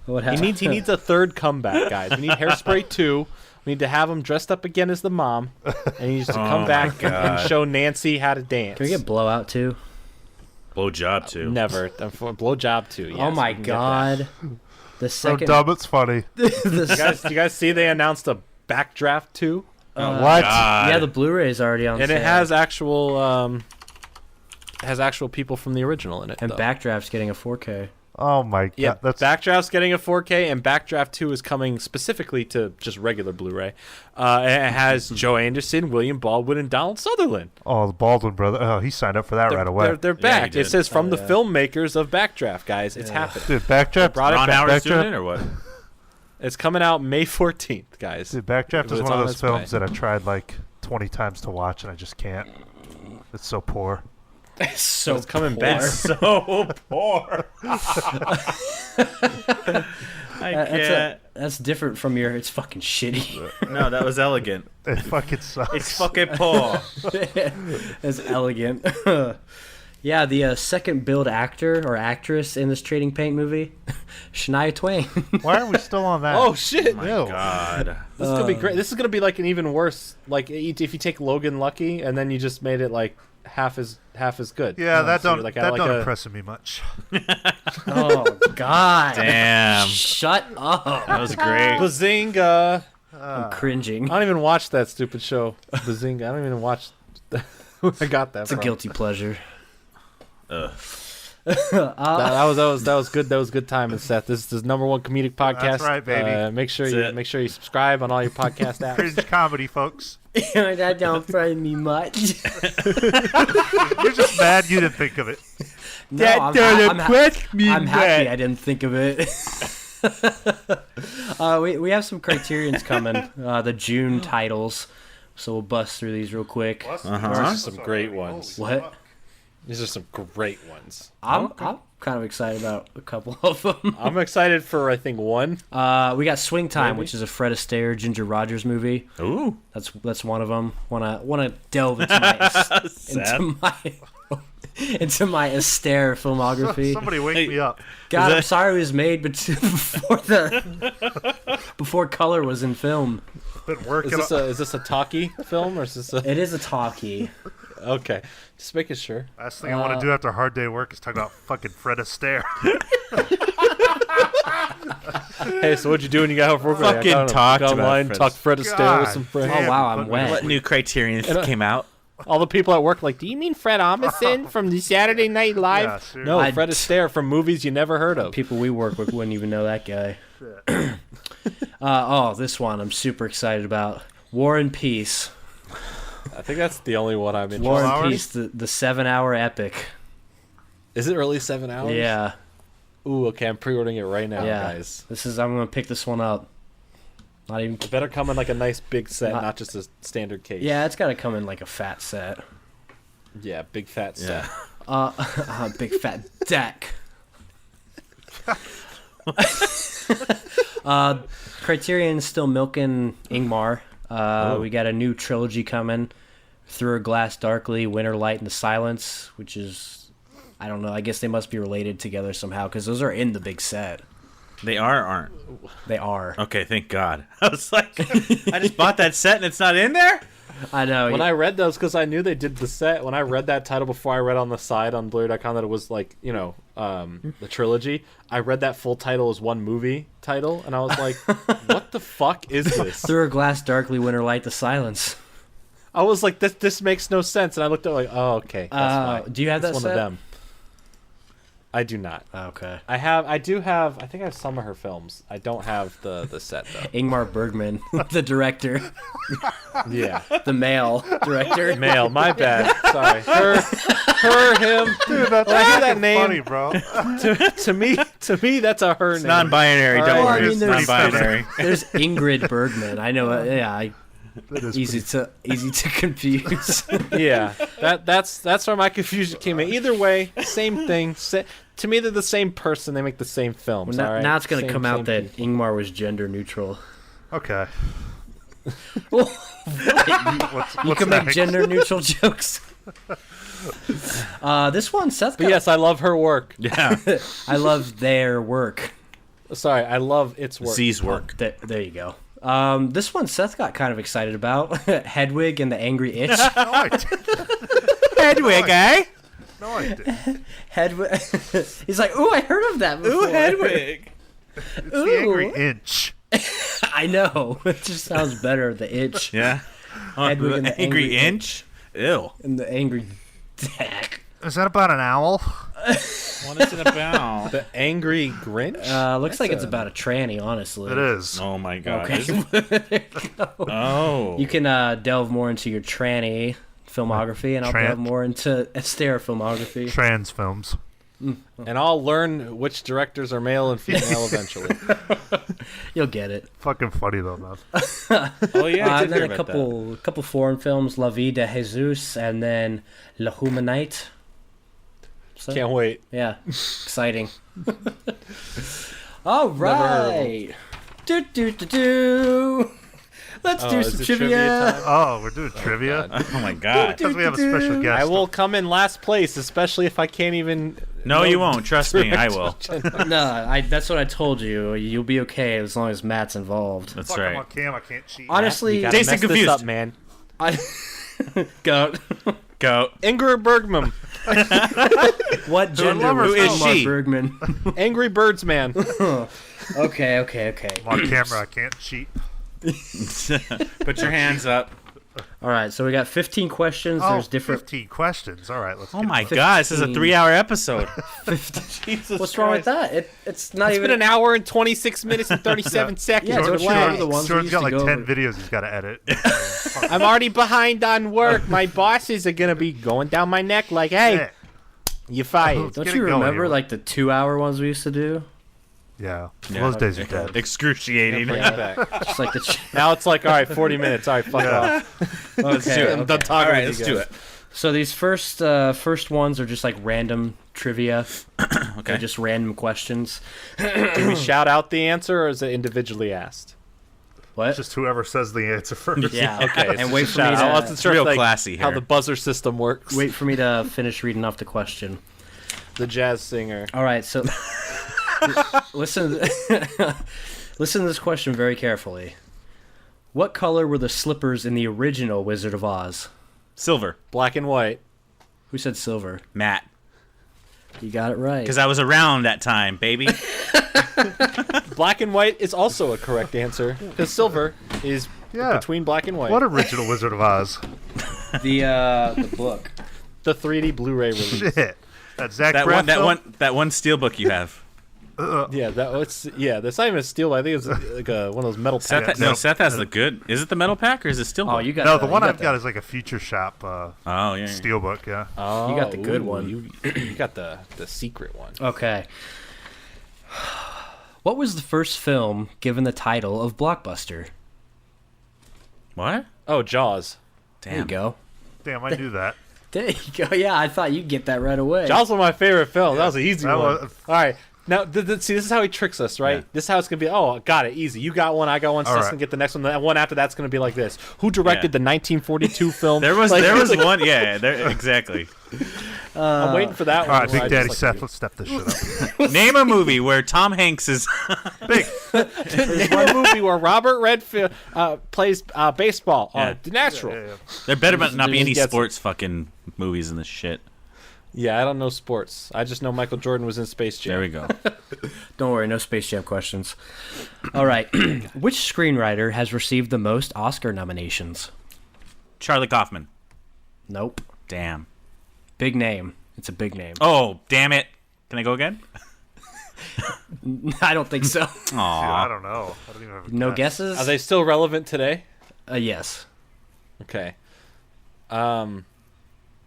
What He happened? needs a third comeback, guys. We need Hairspray 2. We need to have him dressed up again as the mom, and he needs to come back and show Nancy how to dance. Can we get Blowout too? Blowjob too. Never. Blowjob 2. Yes, Oh my we can get that. god. The So second. dumb, it's funny. Do you guys see they announced a Backdraft 2? What? Yeah, the Blu-ray is already on And sale. it has actual people from the original in it. And though. Backdraft's getting a 4K. Oh my god. Yeah, That's Backdraft's getting a 4K, and Backdraft 2 is coming specifically to just regular Blu-ray. And it has Joe Anderson, William Baldwin, and Donald Sutherland. oh, the Baldwin brother. Oh, he signed up for that right away. They're back. he It did. says from the filmmakers of Backdraft, guys. It's happening. Dude, Backdraft. brought it Ron back. Howard's doing Backdraft- it or what? It's coming out May 14th, guys. Dude, Backdraft But is it's one of on those its way. films that I tried like 20 times to watch and I just can't. It's so poor. So It's coming back. So poor. I can't. That's different from your. It's fucking shitty. No, that was elegant. It fucking sucks. It's fucking poor. It's elegant. Yeah, the second billed actor or actress in this Trading Paint movie, Shania Twain. Why are we still on that? Oh shit! My Ew. God. This is gonna be great. This is gonna be like an even worse. Like if you take Logan Lucky and then you just made it like half as good. Yeah, that So don't like, that like don't a- impress me much. Oh God! Damn. Shut up! That was great. Bazinga! I'm cringing. I don't even watch that stupid show. Bazinga! I don't even watch. I got that. It's a from. guilty pleasure. That was good. That was good time, Seth. This is number one comedic podcast. That's right, baby. Make sure That's you subscribe on all your podcast apps. Cringe comedy, folks. That don't frighten me much. You're just mad you didn't think of it. No, I'm happy I didn't think of it. We have some criterions coming. The June titles, so we'll bust through these real quick. These are some great ones. What? These are some great ones. I'm kind of excited about a couple of them. I'm excited for I think one. We got Swing Time, Maybe. which is a Fred Astaire, Ginger Rogers movie. Ooh. That's one of them. Wanna delve into into my Astaire filmography. Somebody wake me up. God, Is I'm that- sorry it was made before color was in film. Been working. Is this a talkie film or is this a It is a talkie. okay? Just making sure. Last thing I want to do after a hard day of work is talk about fucking Fred Astaire. Hey, so what'd you do when you got home from work? Fucking I got talked about online, Fred talked Fred Astaire with some God friends. damn, Oh, wow, I'm put me wet. to What sleep. new criterion came out? All the people at work like, do you mean Fred Armisen from the Saturday Night Live? Yeah, seriously. No, I- Fred Astaire from movies you never heard of. People we work with wouldn't even know that guy. This one I'm super excited about. War and Peace. I think that's the only one I'm interested War in. and hours? Peace, the 7-hour epic. Is it really 7 hours? Yeah, Ooh, okay, I'm pre-ordering it right now, yeah. guys. I'm gonna pick this one up. Not even. It better come in like a nice big set, not just a standard case. Yeah, it's gotta come in like a fat set. Yeah, big fat set. Big fat deck. Criterion's still milking Ingmar. We got a new trilogy coming. Through a Glass Darkly, Winter Light, and the Silence, which is, I don't know, I guess they must be related together somehow, because those are in the big set. They are or aren't? They are. Okay, thank God. I was like, I just bought that set and it's not in there? I know. When I read those, because I knew they did the set, when I read that title before I read on the side on Blu.com that it was like, the trilogy, I read that full title as one movie title, and I was like, what the fuck is this? Through a Glass Darkly, Winter Light, the Silence. I was like, this makes no sense, and I looked at it like, oh, okay, that's fine. Do you have It's that one set? of them. I do not. Okay. I think I have some of her films. I don't have the set though. Ingmar Bergman, the director, Yeah. the male director. Male, my bad. Sorry. Her, him. Dude, that's When I hear that fucking name- funny, bro. To me, that's a her It's name. non-binary, All don't right. worry. Well, I mean, It's there's- non-binary. There's Ingrid Bergman. I know. Yeah, That is easy to confuse. Yeah, that's where my confusion came in. Either way, same thing. to me, they're the same person. They make the same films. Well, all right? now it's going to Same- come out same that people. Ingmar was gender neutral. Okay. You What's can make next? gender neutral jokes. This one, Seth. But yes, I love her work. Yeah. I love their work. Sorry, I love its work. Z's work. There you go. This one Seth got kind of excited about. Hedwig and the Angry Itch. No, I didn't. Hedwig, eh? No, I didn't. Hedwig. He's like, ooh, I heard of that before. Ooh, Hedwig. It's the Angry Inch. I know. It just sounds better. The itch Yeah. Hedwig and the the angry Angry inch. Ew. and the angry. Deck. Is that about an owl? What is it about? The Angry Grinch? Looks like it's about a tranny, honestly. It is. Oh my god. Okay. Is it? Oh. You can delve more into your tranny filmography, and I'll Tran- delve more into Esther filmography. Trans films. And I'll learn which directors are male and female eventually. You'll get it. Fucking funny though, man. Oh yeah. I And did then hear a about that. couple foreign films, La Vie de Jesus, and then Le Humanite. So, Can't wait. yeah, exciting. All Never heard of 'em. right. Do do do do. Let's do is some it trivia. time? Oh, we're doing trivia? Oh my god. Because we have a special guest. I will come in last place, especially if I can't even. No, you won't. Trust me, I will. No, that's what I told you. You'll be okay as long as Matt's involved. That's Fuck, I'm right. on cam, I can't cheat. Honestly, You gotta Jason mess this confused. up, man. I go. Go. Ingrid Bergman, What gender love her was Who is Ingmar she? Bergman? Angry Birds Man. Okay. I'm on camera, I can't cheat. Put your hands up. All right, so we got 15 questions. Oh, There's different. 15 questions. All right, let's Oh get my to it. god, this is a 15. 3-hour episode. Jesus What's wrong with Christ. that? It's not It's even been an hour and 26 minutes and 37 seconds. Yeah, don't you Relax. remember the ones we Jordan's used got to like go 10 over? videos he's got to edit. I'm already behind on work. My bosses are gonna be going down my neck like, "Hey, Yeah. you fired." Don't Get you it going remember here. like the 2-hour ones we used to do? Yeah. Yeah. Those days are dead. Excruciating. Bring it back. Just like the. Now it's like, all right, 40 minutes. All right, fuck Yeah. off. Let's do Okay, it. I'm done talking All right, with let's you do guys. it. So these first ones are just like random trivia. Okay. They're just random questions. Do we shout out the answer, or is it individually asked? What? Just whoever says the answer first. Yeah. Okay, And so wait just for me shout out. I to wasn't sure real if, like, classy how here. the buzzer system works. wait for me to finish reading off the question. The jazz singer. All right, so listen listen to this question very carefully. What color were the slippers in the original Wizard of Oz? Silver. Black and white. Who said silver? Matt. You got it right. Because I was around that time, baby. Black and white is also a correct answer, because silver is Yeah. between black and white. What original Wizard of Oz? The book. The 3D Blu-ray release. Shit. That Zach that Braff one. That film? one. That one steelbook you have. Yeah, that's not even a steel. I think it's like one of those metal Seth. packs. No, Seth has the good. Is it the metal pack or is it steelbook? Oh, you got No, the one you I've got the, is like a Future Shop Oh yeah. steelbook, yeah. Oh, You got the good ooh, one. You got the secret one. Okay. What was the first film given the title of Blockbuster? What? Oh, Jaws. There you Damn. go. Damn, I knew that. There you go. Yeah, I thought you'd get that right away. Jaws was my favorite film. That was an easy That one. was- All right. Now, see, this is how he tricks us, right? Yeah. This is how it's going to be. Oh, got it. Easy. You got one. I got one. All Seth's right. going to get the next one. The one after that's going to be like this. Who directed Yeah. the 1942 film? There was Like, one. Yeah. There exactly. I'm waiting for that All one. right, where I Big Daddy just, like, Seth, let's step this shit up. Name a movie where Tom Hanks is. Big. Name a movie where Robert Redfield plays baseball. Yeah. The Natural. Yeah, yeah. There better not be any Gets- sports fucking movies in this shit. Yeah, I don't know sports. I just know Michael Jordan was in Space Jam. There we go. Don't worry, no Space Jam questions. All right. Which screenwriter has received the most Oscar nominations? Charlie Kaufman. Nope. Damn. Big name. It's a big name. Oh, damn it. Can I go again? I don't think so. Dude, I Aw. don't know. I don't even have a No guess. guesses? Are they still relevant today? Yes. Okay. I'll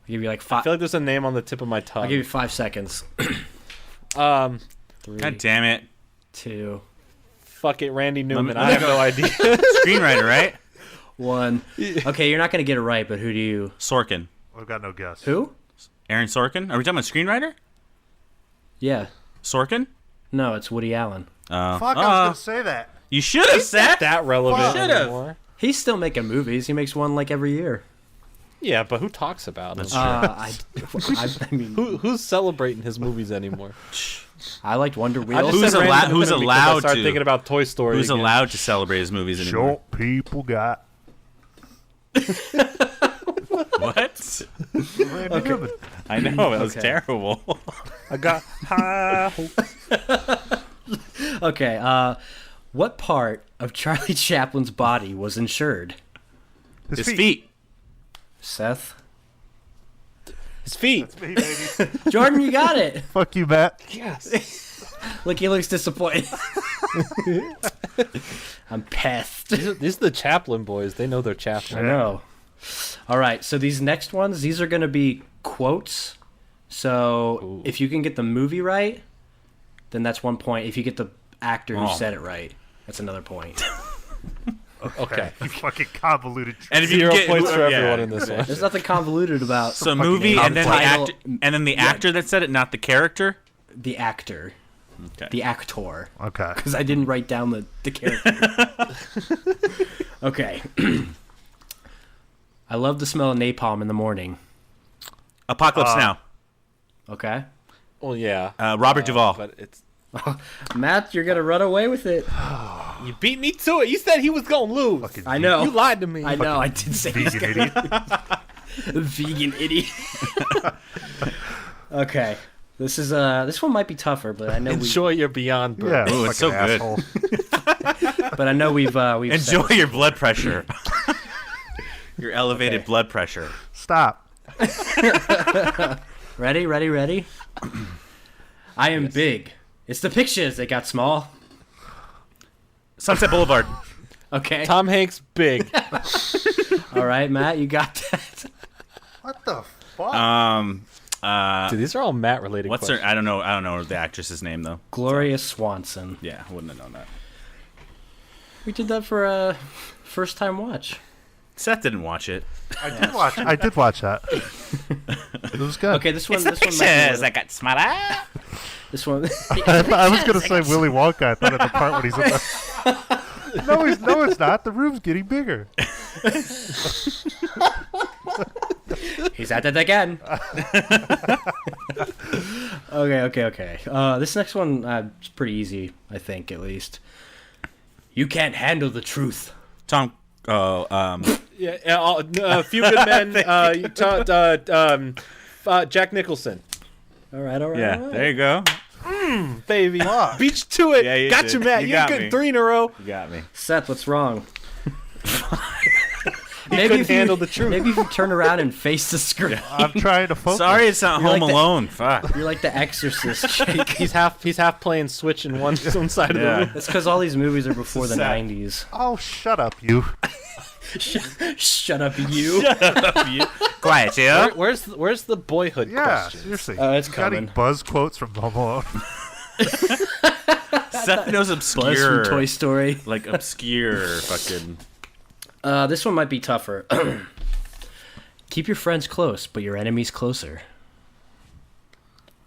give you like I five. feel like there's a name on the tip of my tongue. I'll give you 5 seconds. 3, God damn it. 2, Fuck it, Randy Newman. me I have go. no idea. Screenwriter, right? 1. Okay, you're not gonna get it right, but who do you? Sorkin. I've got no guess. Who? Aaron Sorkin? Are we talking about screenwriter? Yeah. Sorkin? No, it's Woody Allen. Fuck, I was gonna say that. You should have said That relevant Should've. anymore. He's still making movies. He makes one like every year. Yeah, but who talks about him? I mean, Who's celebrating his movies anymore? I liked Wonder I Wheel. just Who's said random allowed- who's because I allowed started to? thinking about Toy Story. Who's again. allowed to celebrate his movies anymore? Short people got. What? Randy Newman. I know, that was Okay. terrible. I got high hopes. Okay, what part of Charlie Chaplin's body was insured? His feet. Seth? His feet. Me, baby. Jordan, you got it. Fuck you, Matt. Yes. Look, he looks disappointed. I'm pissed. These are the Chaplin boys. They know their I Chaplin. know. All right, so these next ones, these are going to be quotes. So if you can get the movie right, then that's 1 point. If you get the actor who Oh. said it right, that's another point. Okay. You fucking convoluted. And if you 0 get points for yeah. everyone in this one. There's nothing convoluted about So movie and then the title- actor, and then the actor that said it, not the character. the actor, Okay. the actor, Okay. because I didn't write down the character. Okay. I love the smell of napalm in the morning. Apocalypse Now. Okay. Well, yeah. Robert Duvall. But it's Matt, you're going to run away with it. you beat me to it. You said he was gonna lose. Fucking I know. You lied to me. I know, I did say he's vegan idiot. vegan idiot. Okay. This one might be tougher, but I know Enjoy your Beyond Burger. Yeah. Ooh, it's so fucking good. asshole. but I know we've Enjoy your blood pressure. Your elevated Okay. blood pressure. Stop. Ready? I am big. It's the pictures that got small. Sunset Boulevard. Okay. Tom Hanks, big. All right, Matt, you got that. What the fuck? Dude, these are all Matt related. What's her? I don't know the actress's name though. Gloria Swanson. Yeah, I wouldn't have known that. We did that for a first time watch. Seth didn't watch it. I did watch that. It was good. Okay, this one. It's the This one. pictures Might that got smaller. be, this one. I was gonna say Willy Wonka. I thought at the part when he's in the. No, it's not. The room's getting bigger. He's at it again. Okay. This next one is pretty easy, I think, at least. You can't handle the truth. Tom. Yeah, a few good men. Jack Nicholson, All right. Yeah, there you go. baby. Beat you to it. Yeah, you got did. you, Matt. You You got good me. 3 in a row. You got me. Seth, what's wrong? couldn't if you- handle the truth. Maybe if you turn around and face the screen. I'm trying to focus. Sorry, it's not You're Home like the- Alone. Fuck. You're like the Exorcist, Jake. He's half playing Switch in one side of the Yeah. room. That's because all these movies are before the Sad. 90s. Oh, shut up, you. Shut up, you. Quiet, you. Where's the boyhood Yeah, question? seriously. It's You got any coming. buzz quotes from Home Alone? Seth knows Buzz obscure, from Toy Story. like obscure fucking. This one might be tougher. Keep your friends close, but your enemies closer.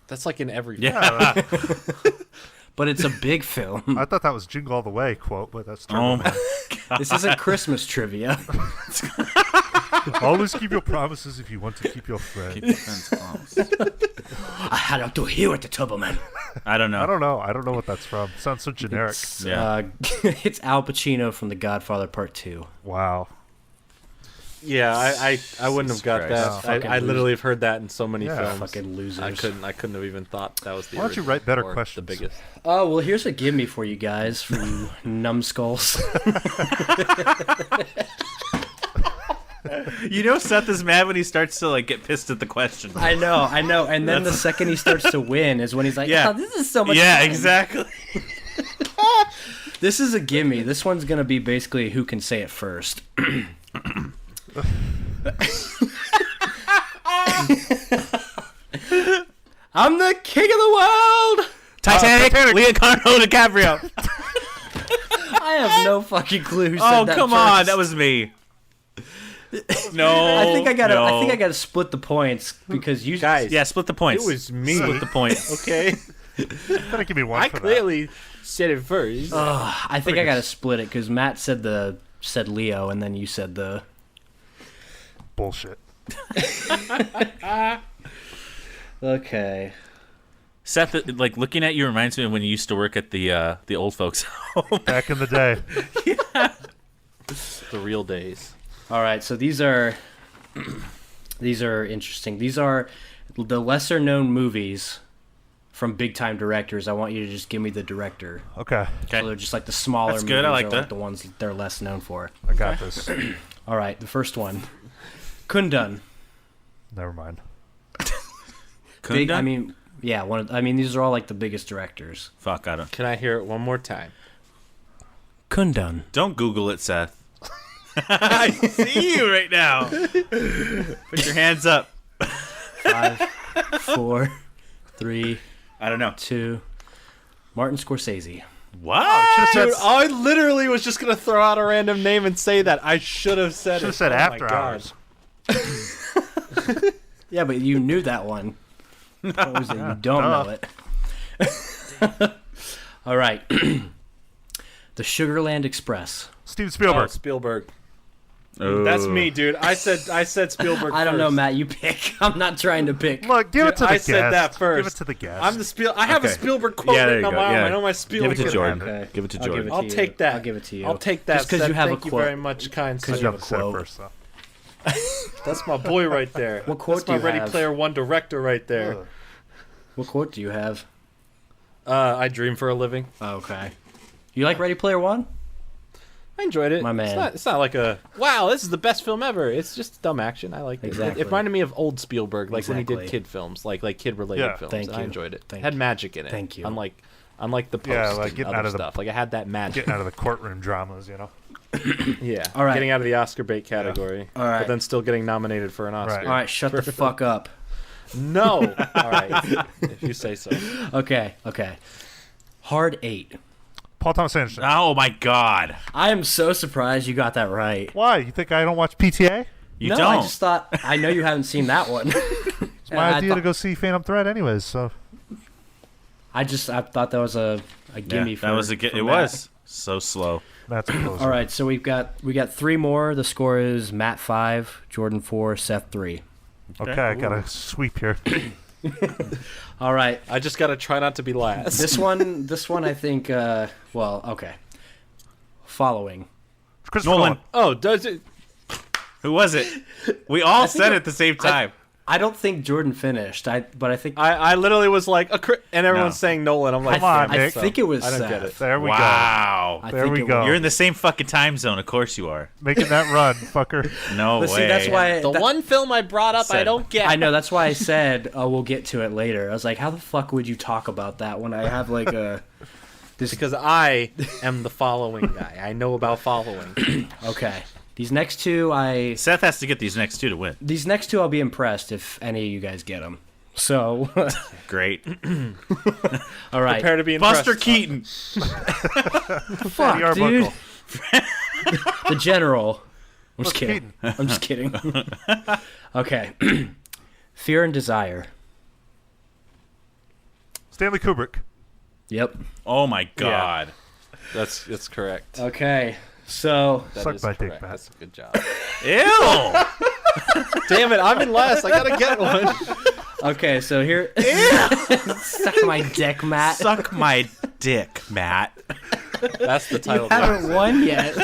That's like in every. Yeah. But it's a big film. I thought that was Jingle All the Way quote, but that's true. Oh my. This isn't Christmas trivia. Always keep your promises if you want to keep your friend. I had to hear it, the Tubbleman. I don't know. I don't know what that's from. Sounds so generic. It's Al Pacino from The Godfather Part 2. Wow. Yeah, I wouldn't have got Christ. that. Fucking I literally have heard that in so many Yeah. films. Fucking losers. I couldn't have even thought that was the. Why don't you original write better or questions? The biggest. Oh, well, here's a gimme for you guys, for you numbskulls. You know, Seth is mad when he starts to like get pissed at the question. I know. And then the second he starts to win is when he's like, Yeah. oh, this is so much Yeah, fun." exactly. This is a gimme. This one's going to be basically who can say it first. I'm the king of the world! Titanic, Leonardo DiCaprio. I have no fucking clue who said Oh, that come first. on, that was me. No, I think I gotta no. split the points because you Guys, Yeah, split the points. it was me. Split the points. Okay. Gotta give me one I for clearly said it first. I think I gotta split it because Matt said Leo, and then you said the that. Bullshit. Okay. Seth, like looking at you reminds me of when you used to work at the old folks home. Back in the day. The real days. All right, so these are interesting. These are the lesser known movies from big time directors. I want you to just give me the director. Okay. Okay. So they're just like the smaller That's movies good, I like are that. like the ones that they're less known for. I got this. All right, the first one. Kundun. Never mind. Big, Kundun? I mean, yeah, these are all like the biggest directors. Fuck, I don't. Can I hear it one more time? Kundun. Don't Google it, Seth. I see you right now. Put your hands up. 5, 4, 3, I don't know. 2. Martin Scorsese. What? Dude, I literally was just gonna throw out a random name and say that. I should have said Should it. have said Oh my After God. Hours. Yeah, but you knew that one. What was it? You don't know it. All right. The Sugarland Express. Steven Oh, Spielberg. Spielberg. Oh. That's me, dude. I said Spielberg. I don't know, first. Matt. You pick. I'm not trying to pick. Look, give it Dude, to the I guest. said that first. Give it to the guest. I'm the I have a Okay. Spielberg quote Yeah, there written you on go, my arm. yeah. I know my Give Spielberg. it to Jordan. Okay. Give it to I'll give Jordan. it I'll to take you. that. I'll give it to you. I'll take that. Just 'cause Seth. you have a Thank you quote. very much, kind Because sir. you have have a to say it quote. first, though. That's my boy right there. What quote That's my do you Ready have? Player One director right there. Ugh. What quote do you have? I dream for a living. Okay. You like Ready Player One? I enjoyed it. My man. It's not like a wow. This is the best film ever. It's just dumb action. I liked it. Exactly. It reminded me of old Spielberg, like when he Exactly. did kid films, like kid related Yeah. films. Thank and I you. enjoyed it. Thank Had you. magic in it. Thank you. Unlike the post Yeah, like and getting other out of the- stuff. Like I had that magic. Getting out of the courtroom dramas, you know. Yeah. All right. Getting out of the Oscar bait category. All right. But then still getting nominated for an Oscar. Right. All right, shut the fuck up. No. All right. If you say so. Okay. Hard 8. Paul Thomas Anderson. Oh my God. I am so surprised you got that right. Why? You think I don't watch PTA? You no, don't. I just thought I know you haven't seen that one. It's my idea to go see Phantom Thread, anyways. So I thought that was a gimme Yeah, for that was a. for It Matt. was so slow. that's a closer. All right, so we got 3 more. The score is Matt 5, Jordan 4, Seth 3. Okay, I got a sweep here. All right. I just gotta try not to be last. This one I think okay. Following. Christopher Nolan. Nolan. Oh, does it? Who was it? We all said it at the same time. I don't think Jordan finished. But I think I literally was like, and everyone's No. saying Nolan. I'm like, Come on, I Nick. think it was I don't Seth. get it. There we Wow. I There think we it go. was- You're in the same fucking time zone. Of course you are. go. Making that run, fucker. No But way. see, that's why The one film I brought up, I Said- don't get. I know that's why I said we'll get to it later. I was like, how the fuck would you talk about that when I have like a this Because I am the following guy. I know about following. okay. These next two Seth has to get these next two to win. I'll be impressed if any of you guys get them. So, Great. all right. Prepare to be impressed. Buster Keaton. Fuck, Eddie dude. Arbuckle. The general. I'm just Buster kidding. I'm just kidding. Okay. Fear and Desire. Stanley Kubrick. Yep. Oh my God. That's correct. Okay. So, That Suck is my dick, correct. Matt. That's a good job. Ew. Damn it! I'm in last. I gotta get one. okay, so here suck my dick, Matt. Suck my dick, Matt. That's the You title. haven't won yet.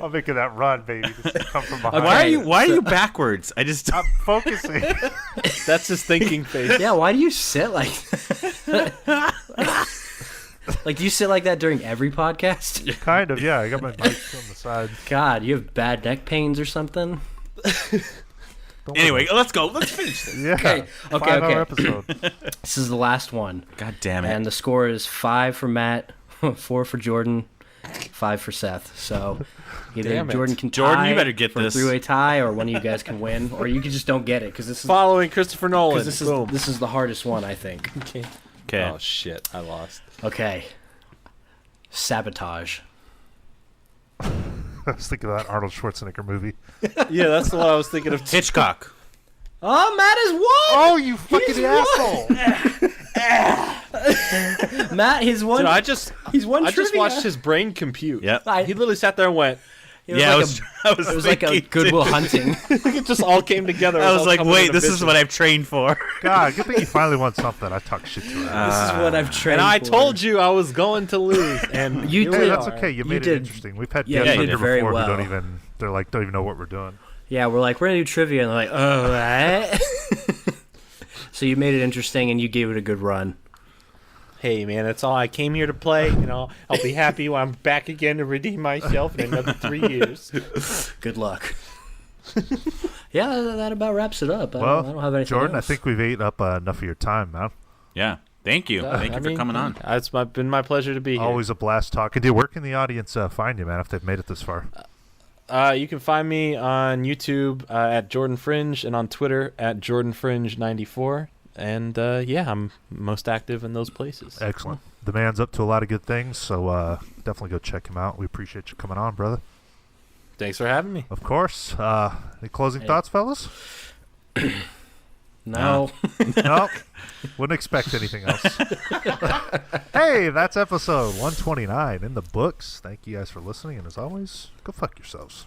I'm making that run, baby. Just come from behind. Okay. Why are you backwards? I just I'm focusing. That's his thinking face. Yeah, why do you sit like like, do you sit like that during every podcast? Kind of, yeah. I got my mic on the side. God, you have bad neck pains or something? Don't Anyway, let's go. Let's finish this. worry. Yeah. Okay, 5-hour episode. This is the last one. God damn it. And the score is 5 for Matt, 4 for Jordan, 5 for Seth. So either Damn it. Jordan can tie Jordan, you better get for this. a three-way tie, or one of you guys can win, or you can just don't get it because this is Following Christopher Nolan. Boom. this is the hardest one, I think. Okay. Oh shit! I lost. Okay. Sabotage. I was thinking of that Arnold Schwarzenegger movie. Yeah, that's the one I was thinking of. Hitchcock. Oh, Matt has won! Oh, you fucking asshole! Matt, his one. Dude, he's one. I just trivia. watched his brain compute. Yep. He literally sat there and went. It was Yeah, like I was it was like a thinking, Goodwill too. Hunting. It just all came together. It I was all like, coming wait, into this is business. what I've trained for. God, good thing you finally won something. I talk shit to her. This is what I've trained. And I for. told you I was going to lose, and You here did. we Hey, that's are. okay. You made it did- interesting. We've had yeah, guests you on did here very before well. who don't even know what we're doing. Yeah, we're like, we're gonna do trivia, and they're like, oh, what? So you made it interesting, and you gave it a good run. Hey man, that's all I came here to play. I'll be happy when I'm back again to redeem myself in another 3 years. Good luck. Yeah, that about wraps it up. I don't have anything Jordan, else. I think we've ate up enough of your time, man. Yeah. Thank you. Thank you for coming on. It's been my pleasure to be here. Always a blast talking to you. Where can the audience find you, man, if they've made it this far? You can find me on YouTube at Jordan Fringe and on Twitter at Jordan Fringe 94. And I'm most active in those places. Excellent. The man's up to a lot of good things, so definitely go check him out. We appreciate you coming on, brother. Thanks for having me. Of course. Any closing thoughts, fellas? No. Nope. Wouldn't expect anything else. Hey, that's episode 129 in the books. Thank you guys for listening, and as always, go fuck yourselves.